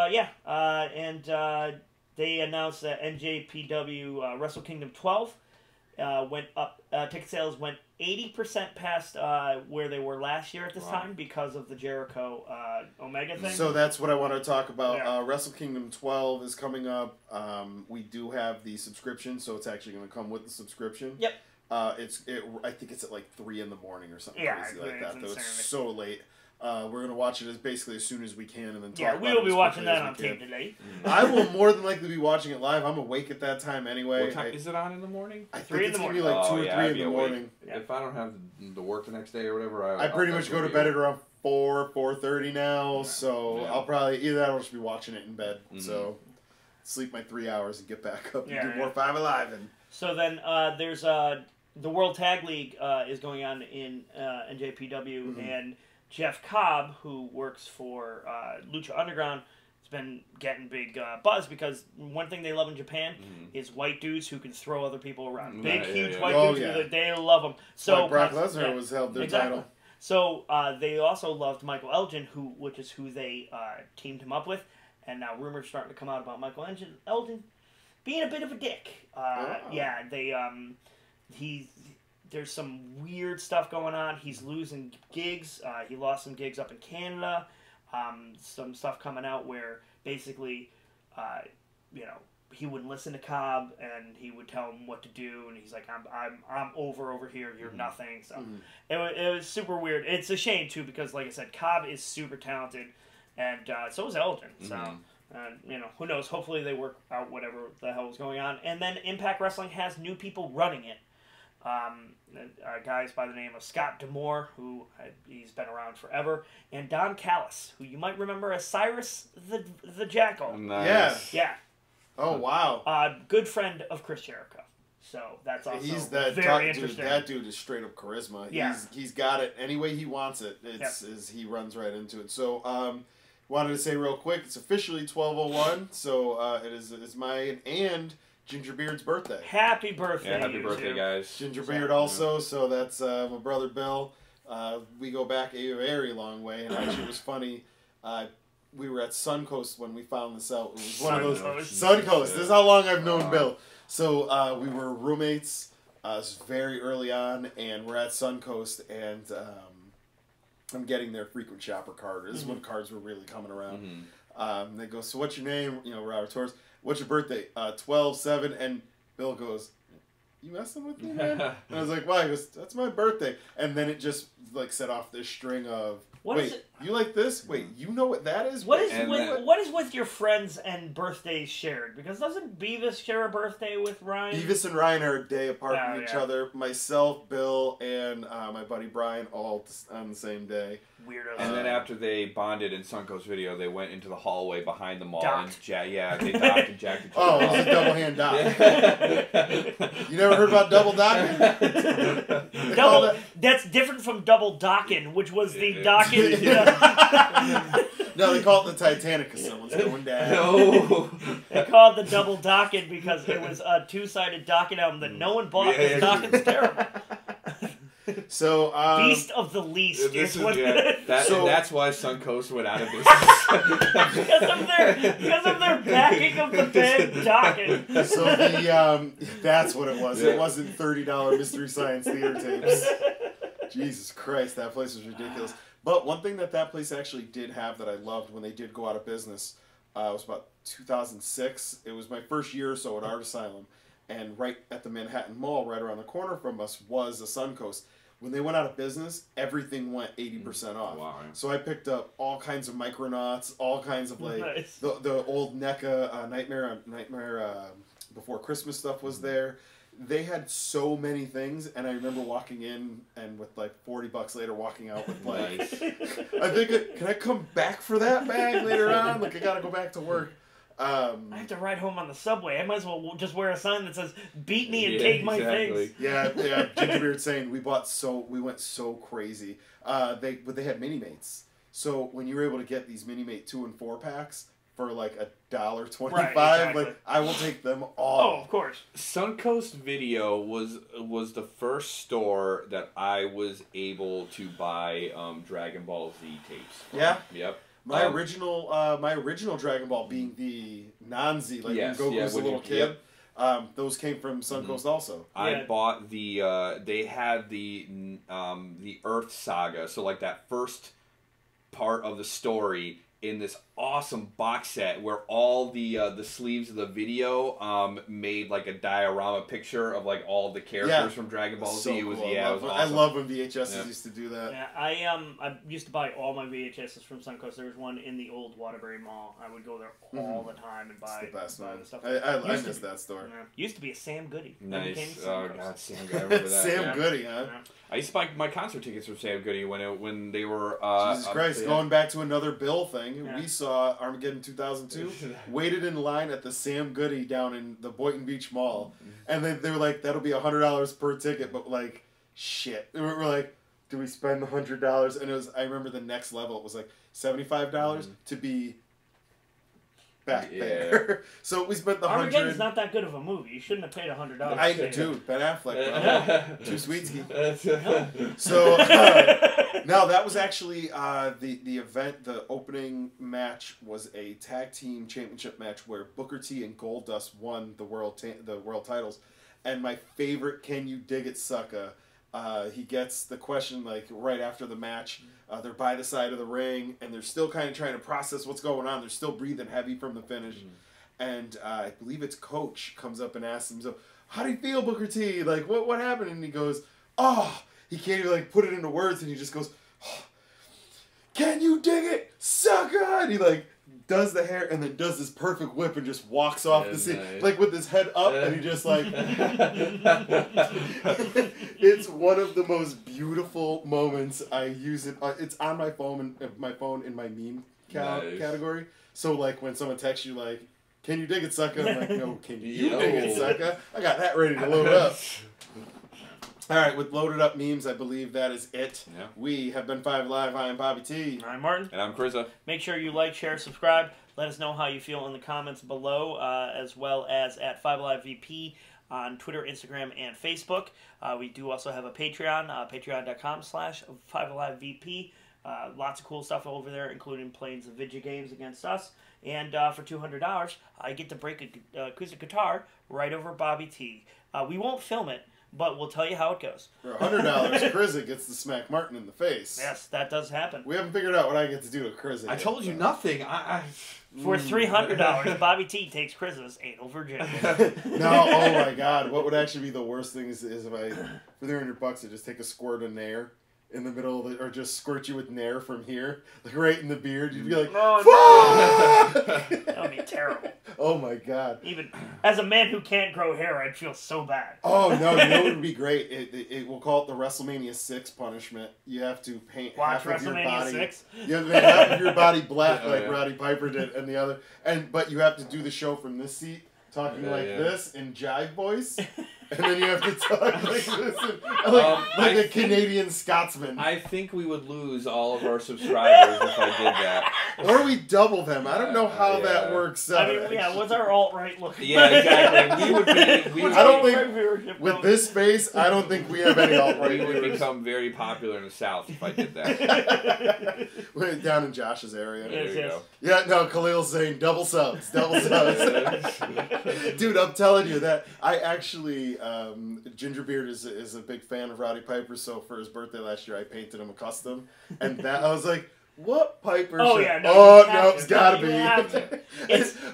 they announced that NJPW Wrestle Kingdom 12 went up. Ticket sales went 80% past where they were last year at this time because of the Jericho Omega thing. So that's what I want to talk about. Wrestle Kingdom 12 is coming up. We do have the subscription, so it's actually going to come with the subscription. Yep. I think it's at like 3 in the morning or something crazy like that. Though it's so late. We're going to watch it basically as soon as we can, and then talk about we will it be as watching quickly that on tape today. I will more than likely be watching it live. I'm awake at that time anyway. What time is it on in the morning? I think it's going to be like 2 or 3 in the morning. If I don't have to work the next day or whatever, I pretty much go to bed at around 4:30 now, so I'll probably either that or I'll just be watching it in bed. So sleep my 3 hours and get back up and do more 5 Alive. And so then there's the World Tag League is going on in NJPW, and Jeff Cobb, who works for Lucha Underground, has been getting big buzz because one thing they love in Japan is white dudes who can throw other people around. Big, huge white dudes. They love them. So Brock Lesnar was held their title. So they also loved Michael Elgin, which is who they teamed him up with. And now rumors starting to come out about Michael Elgin being a bit of a dick. There's some weird stuff going on. He's losing gigs. He lost some gigs up in Canada. Some stuff coming out where basically, he wouldn't listen to Cobb and he would tell him what to do. And he's like, I'm over here. You're nothing. So it was super weird. It's a shame too because, like I said, Cobb is super talented, and so is Elgin. So. Who knows? Hopefully they work out whatever the hell is going on. And then Impact Wrestling has new people running it. Guys by the name of Scott D'Amore, he's been around forever, and Don Callis, who you might remember as Cyrus the Jackal. Nice. Yeah. Oh, wow. Good friend of Chris Jericho. So that's also very interesting. That dude is straight up charisma. Yeah. He's got it any way he wants it. He runs right into it. So, wanted to say real quick, it's officially 12:01. So it's mine and Gingerbeard's birthday. Happy birthday! Yeah, happy birthday, guys. Gingerbeard also. So that's my brother Bill. We go back a very long way, and actually it was funny. We were at Suncoast when we found this out. It was one of those Suncoast. This is how long I've known Bill. So we were roommates. It was very early on, and we're at Suncoast, and I'm getting their frequent shopper card. This is when cards were really coming around. They go, so what's your name? Robert Torres. What's your birthday? 12/7. And Bill goes, you messing with me, man? And I was like, why? He goes, that's my birthday. And then it just set off this string of, wait, you like this? Wait, you know what that is? What is with your friends and birthdays shared? Because doesn't Beavis share a birthday with Ryan? Beavis and Ryan are a day apart from each other. Myself, Bill, and my buddy Brian all on the same day. Weirdos. And then after they bonded in Suncoast Video, they went into the hallway behind the mall and they docked and jacked each other. Oh, it was a double hand dock. You never heard about double docking? That's different from double docking, which was the docking. No, they call it the Titanic because someone's going down. No. They call it the double docking because it was a two-sided docking album that no one bought because docking's terrible. So, Beast of the Least. That's why Suncoast went out of business. because of their backing of the band docking. So that's what it was. It wasn't $30 Mystery Science Theater tapes. Jesus Christ, that place was ridiculous. But one thing that place actually did have that I loved when they did go out of business was about 2006. It was my first year or so at Art Asylum. And right at the Manhattan Mall, right around the corner from us, was a Suncoast. When they went out of business, everything went 80% off. Wow. So I picked up all kinds of Micronauts, all kinds of the old NECA Nightmare Before Christmas stuff was there. They had so many things, and I remember walking in and with $40 later, walking out with I think can I come back for that bag later on? I gotta go back to work. I have to ride home on the subway. I might as well just wear a sign that says "Beat me and take my face." Yeah. Gingerbeard saying we went so crazy. They had mini mates. So when you were able to get these mini mate 2 and 4 packs for like $1.25, right, exactly. like I will take them all. Oh, of course. Suncoast Video was the first store that I was able to buy Dragon Ball Z tapes. Yeah. Yep. My original Dragon Ball being the non-Z, like when Goku was a little kid. Yep. Those came from Suncoast also. I bought they had the Earth Saga, so like that first part of the story in this awesome box set where all the sleeves of the video made like a diorama picture of like all the characters from Dragon Ball Z. It was cool. it was awesome. I love when VHSs used to do that. Yeah, I used to buy all my VHSs from Suncoast. There was one in the old Waterbury Mall. I would go there all the time and buy, it's the best buy the stuff. I miss that store. Used to be a Sam Goody. Nice. Oh God, Sam Goody. I remember that. Sam Goody, huh? Yeah. I used to buy my concert tickets from Sam Goody when they were. Jesus Christ! Going back to another Bill thing, we saw Armageddon 2002. Waited in line at the Sam Goody down in the Boynton Beach Mall, and they were like, "That'll be $100 per ticket," but like, shit. We're like, "Do we spend the $100?" And it was. I remember the next level. It was like $75 to be back there. So we spent the $100. Armageddon's not that good of a movie. You shouldn't have paid $100. Dude, Ben Affleck, bro. Too sweetsky. So no, that was actually the event. The opening match was a tag team championship match where Booker T and Goldust won the world titles. And my favorite, "Can you dig it, sucker?" He gets the question like right after the match. They're by the side of the ring, and they're still kind of trying to process what's going on. They're still breathing heavy from the finish. And I believe it's Coach comes up and asks him, "So, how do you feel, Booker T? Like, what happened?" And he goes, "Oh," he can't even like put it into words, and he just goes, "Oh, can you dig it, sucker?" And he like does the hair and then does this perfect whip and just walks off the scene, like with his head up, and he just like it's one of the most beautiful moments. I use it. It's on my phone in my meme category. So like when someone texts you like, "Can you dig it, sucker?" I'm like, "No, can you dig it, sucker?" I got that ready to load up. All right, with loaded up memes, I believe that is it. Yeah. We have been 5 Live. I am Bobby T. I'm Martin. And I'm Chrisa. Make sure you like, share, subscribe. Let us know how you feel in the comments below, as well as at 5 Live VP on Twitter, Instagram, and Facebook. We do also have a Patreon, patreon.com/5livevp. Lots of cool stuff over there, including playing some video games against us. And for $200, I get to break a acoustic guitar right over Bobby T. We won't film it, but we'll tell you how it goes. For $100, Chrisa gets to smack Martin in the face. Yes, that does happen. We haven't figured out what I get to do to Chrisa. I told you nothing. For $300, Bobby T takes Chris's anal virginity. No, oh my God. What would actually be the worst thing is if for $300, I just take a squirt of Nair in the middle of or just squirt you with Nair from here, like right in the beard. You'd be like, "Oh, no." That would be terrible. Oh my God. Even as a man who can't grow hair, I'd feel so bad. Oh no, you know what would be great? It we'll call it the WrestleMania 6 punishment. You have to paint half of your body. 6? You have to paint half of your body black like Roddy Piper did, and the other but you have to do the show from this seat, talking like this in jive voice. And then you have to talk like this, like a Canadian Scotsman. I think we would lose all of our subscribers if I did that. Or we double them. I don't know how that works out. I mean, what's our alt-right looking? Yeah, exactly. I don't think, with this face, I don't think we have any alt-right. We would become very popular in the South if I did that. We're down in Josh's area. There you go. Yeah, no, Khalil's saying double subs. Dude, I'm telling you that I actually... Gingerbeard is a big fan of Roddy Piper, so for his birthday last year, I painted him a custom, and that I was like, "What Piper?" Oh should... yeah, no, it's gotta be.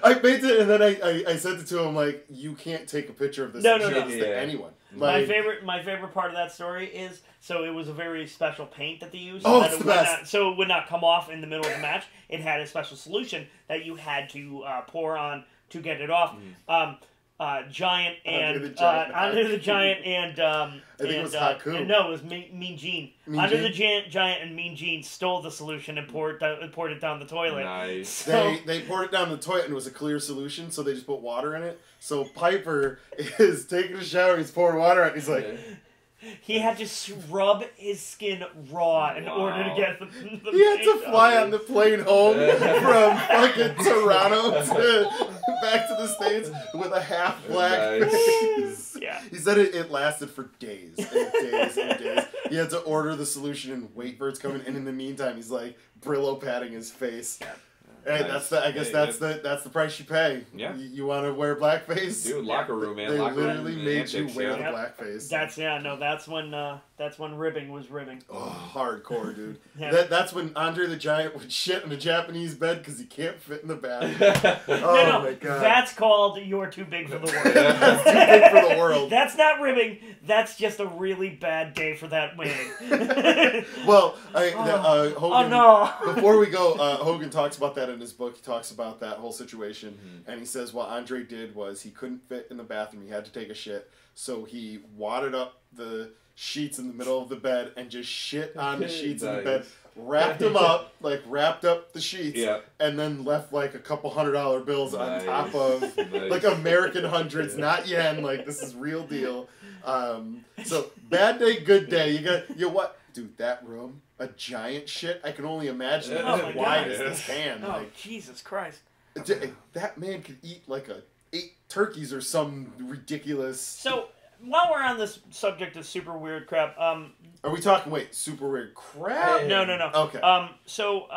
I painted it, and then I sent it to him like, "You can't take a picture of this to anyone." Like, my favorite part of that story is it was a very special paint that they used. Oh, it's the best. So it would not come off in the middle of the match. It had a special solution that you had to pour on to get it off. Giant and Andre the Giant and I think it was Haku. no, it was Mean Gene. Andre the Giant and Mean Gene stole the solution and poured it down the toilet. Nice. So, They poured it down the toilet and it was a clear solution, so they just put water in it. So Piper is taking a shower, he's pouring water out, and he's like... He had to scrub his skin raw in order to get the He had to fly on the plane home from fucking Toronto back to the States with a half black face. Yeah. He said it lasted for days and days and days. He had to order the solution and wait for it's coming, and in the meantime, he's like Brillo patting his face. Hey, Nice. that's the price you pay. Yeah. You want to wear blackface? Dude, locker room, man. They Locker room literally made you antics, wear yeah. the blackface. That's when ribbing was ribbing. Oh, hardcore, dude. Yeah. That's when Andre the Giant would shit in a Japanese bed because he can't fit in the bath. Oh No, my god. that's called you're too big for the world. That's too big for the world. That's not ribbing. That's just a really bad day for that man. Well, Hogan. Oh no. Before we go, Hogan talks about that in his book. He talks about that whole situation, and he says what Andre did was he couldn't fit in the bathroom. He had to take a shit, so he wadded up the sheets in the middle of the bed and just shit on the sheets in the bed. Wrapped them up, wrapped up the sheets, and then left like a couple $100 bills on top of like American hundreds, not yen. Like this is real deal. So bad day, good day. You know what, dude? That room, a giant shit. I can only imagine how wide is this hand. Oh like, Jesus Christ! That man could eat like 8 turkeys or some ridiculous. So while we're on this subject of super weird crap, Are we talking? Wait, super weird crap? No. Okay. So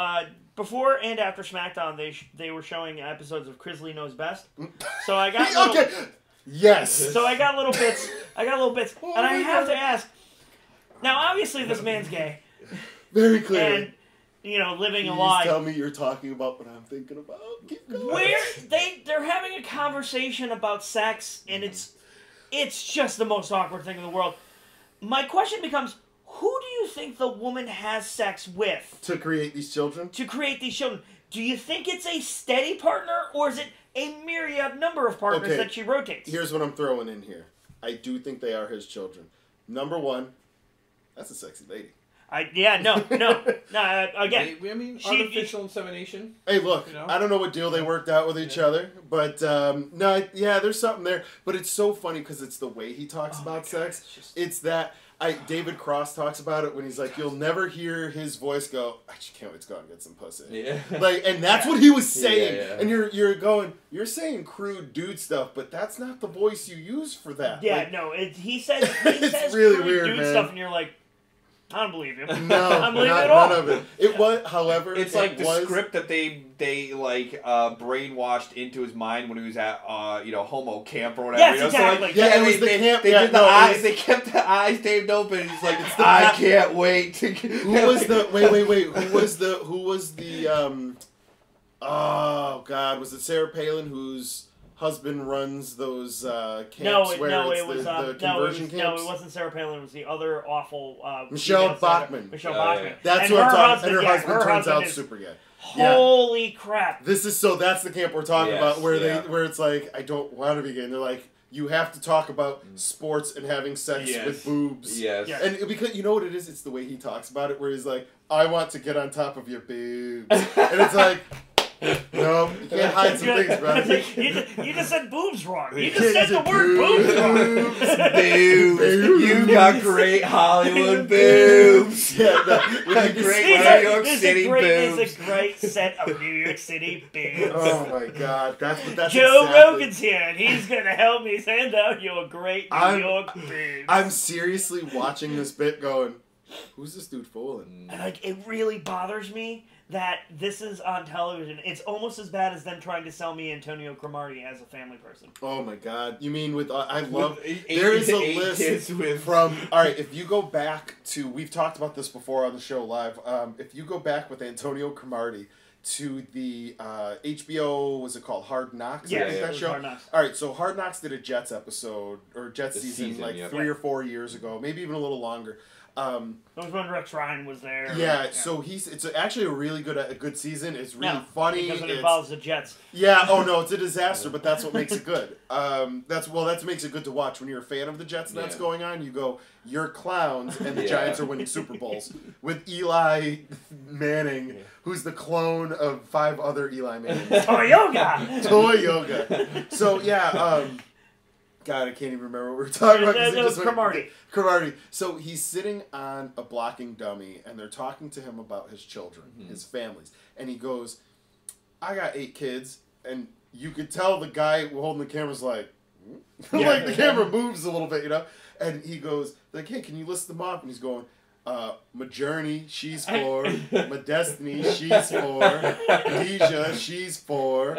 before and after SmackDown, they were showing episodes of Crisley Knows Best. So I got okay. Yes. So I got little bits. And I have to ask. Now, obviously, this man's gay. Very clearly. And living a Please lie. tell me you're talking about what I'm thinking about. Keep going. Where they're having a conversation about sex, and it's just the most awkward thing in the world. My question becomes, who do you think the woman has sex with? To create these children? To create these children. Do you think it's a steady partner, or is it a myriad number of partners that she rotates? Here's what I'm throwing in here. I do think they are his children. Number one, that's a sexy lady. Again. Artificial insemination. Hey, look, You know? I don't know what deal they worked out with each other, but there's something there. But it's so funny because it's the way he talks about sex. It's that David Cross talks about it when he's like, you'll never hear his voice go, I just can't wait to go out and get some pussy. Yeah. And that's what he was saying. Yeah. And you're saying crude dude stuff, but that's not the voice you use for that. Yeah, he says it's really crude weird, dude man. stuff, and you're like, I don't believe you. No, I don't believe it at all. none of it. It was, however, It's like the script that they brainwashed into his mind when he was at homo camp or whatever. Yes, exactly. It was the camp. They did the eyes. They kept the eyes taped open. He's like, I can't wait to. Who was the? Wait. Who was the? Oh God, was it Sarah Palin whose husband runs those camps it the conversion camps? No, it wasn't Sarah Palin. It was the other awful Michelle Bachmann. Michelle Bachmann. That's and what I'm talking. husband, And her husband turns out is super gay. Holy crap! That's the camp we're talking about where it's like, I don't want to be gay, and they're like, you have to talk about sports and having sex with boobs. Yes. And because you know what it is? It's the way he talks about it, where he's like, I want to get on top of your boobs. And it's like, no, you can't hide some things, brother. You just said boobs wrong. You just said the word boobs wrong. Boobs. You got great Hollywood boobs. Yeah, Great New York City boobs. There's a great set of New York City boobs. Oh my God, that's Joe exactly. Rogan's here, and he's gonna help me send out your great New York boobs. I'm seriously watching this bit, going, who's this dude fooling? And it really bothers me that this is on television. It's almost as bad as them trying to sell me Antonio Cromartie as a family person. Oh my God! You mean with I love there is a list from. All right, if you go back to, we've talked about this before on the show live. If you go back with Antonio Cromartie to the HBO, was it called Hard Knocks? Yeah, that show. Hard Knocks. All right, so Hard Knocks did a Jets episode or Jets season 3 or 4 years ago, maybe even a little longer. That was when Rex Ryan was there. Yeah, so it's actually a really good season. It's really funny. Because it involves the Jets. Yeah, oh no, it's a disaster, but that's what makes it good. That's what makes it good to watch. When you're a fan of the Jets and that's going on, you go, you're clowns, and the Giants are winning Super Bowls. With Eli Manning, who's the clone of 5 other Eli Mannings. Toyoga! So, yeah, God, I can't even remember what we were talking about. It was Cromartie. Cromartie. So he's sitting on a blocking dummy, and they're talking to him about his children, his families. And he goes, I got 8 kids, and you could tell the guy holding the camera's like, like the camera moves a little bit, you know? And he goes, like, hey, can you list them off? And he's going, my Journey, she's 4. My Destiny, she's 4. Deja, she's 4.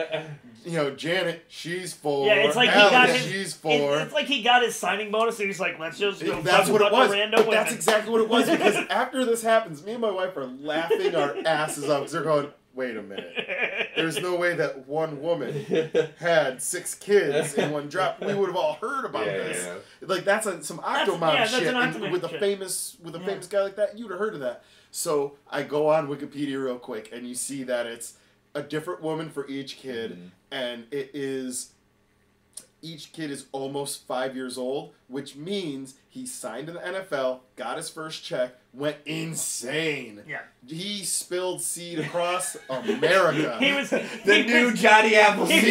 You know, Janet, she's 4. Yeah, it's like she's 4. It's like he got his signing bonus, and he's like, let's just go. That's what it was. Random women. That's exactly what it was. Because after this happens, me and my wife are laughing our asses off because they're going, wait a minute. There's no way that one woman had 6 kids in one drop. We would have all heard about this. Yeah. Like that's some Octomom shit. And with a famous guy like that, you'd have heard of that. So I go on Wikipedia real quick, and you see that it's a different woman for each kid, and each kid is almost 5 years old, which means he signed in the NFL, got his first check, went insane. Yeah. He spilled seed across America. He was the new Johnny Appleseed.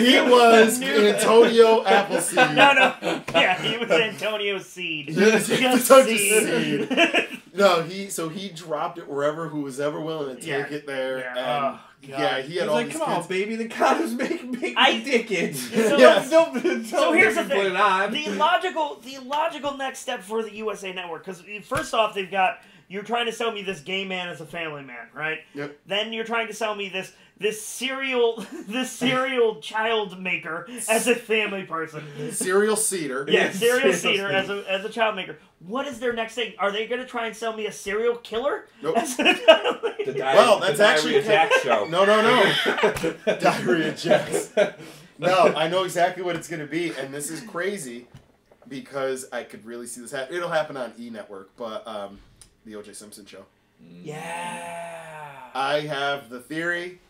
He was Antonio Appleseed. No. Yeah, he was Antonio Seed. Just seed. No, he dropped it wherever who was ever willing to take it there. Yeah. And yeah, he had all these come kids. on, baby, the condoms make me dickens. So here's the thing. The logical next step for the USA Network, because first off, you're trying to sell me this gay man as a family man, right? Yep. Then you're trying to sell me this serial child maker as a family person. Serial cedar. Yeah, serial cedar as a child maker. What is their next thing? Are they going to try and sell me a serial killer? Nope. That's actually Jack show. No. Diarrhea Jacks. No, I know exactly what it's going to be, and this is crazy because I could really see this happen. It'll happen on E! Network, but the O.J. Simpson show. Yeah. I have the theory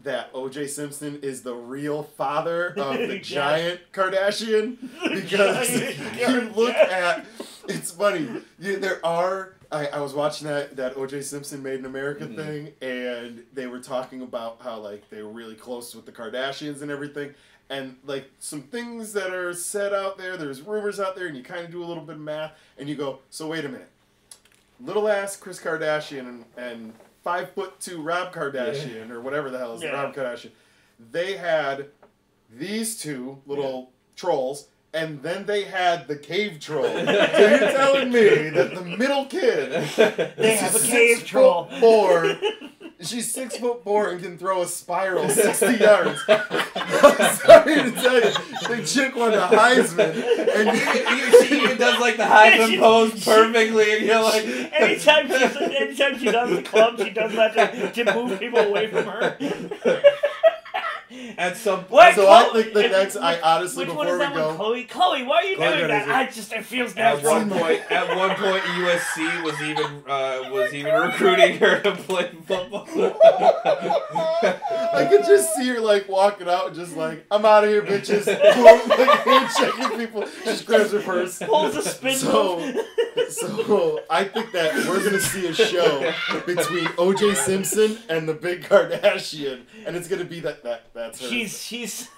that O.J. Simpson is the real father of the giant Kardashian, because you look at, it's funny, I was watching that O.J. Simpson Made in America thing, and they were talking about how like they were really close with the Kardashians and everything, and like some things that are said out there's rumors out there, and you kind of do a little bit of math, and you go, so wait a minute. Little ass Kris Kardashian and 5'2" Rob Kardashian or whatever the hell is Rob Kardashian. They had these 2 little trolls, and then they had the cave troll. So you're telling me that the middle kid, they have a cave troll. 4, she's 6'4" and can throw a spiral 60 yards. I'm sorry to tell you, the chick won the Heisman, and she even does like the Heisman pose perfectly, and you're like, anytime she does the club, she does that to move people away from her. At some point, I think the next. I honestly, which before one is that we go, one? Chloe, why are you doing that? It feels at one point, USC was even recruiting her to play football. I could just see her like walking out, and just like, I'm out of here, bitches. Like handshaking people. Just grabs her purse, pulls a spin move. So I think that we're gonna see a show between O.J. Simpson and the big Kardashian, and it's gonna be that's her. She's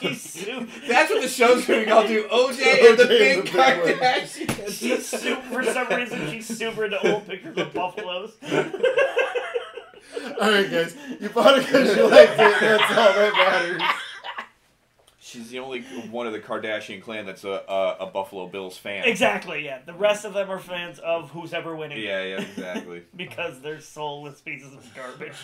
that's what the show's gonna be called. Do OJ and the big Kardashian. She's super, for some reason she's super into old pictures of buffaloes. Alright guys, you bought it because you liked it, that's all that matters. She's the only one of the Kardashian clan that's a Buffalo Bills fan. Exactly, yeah. The rest of them are fans of who's ever winning. Yeah, exactly. Because they're soulless pieces of garbage.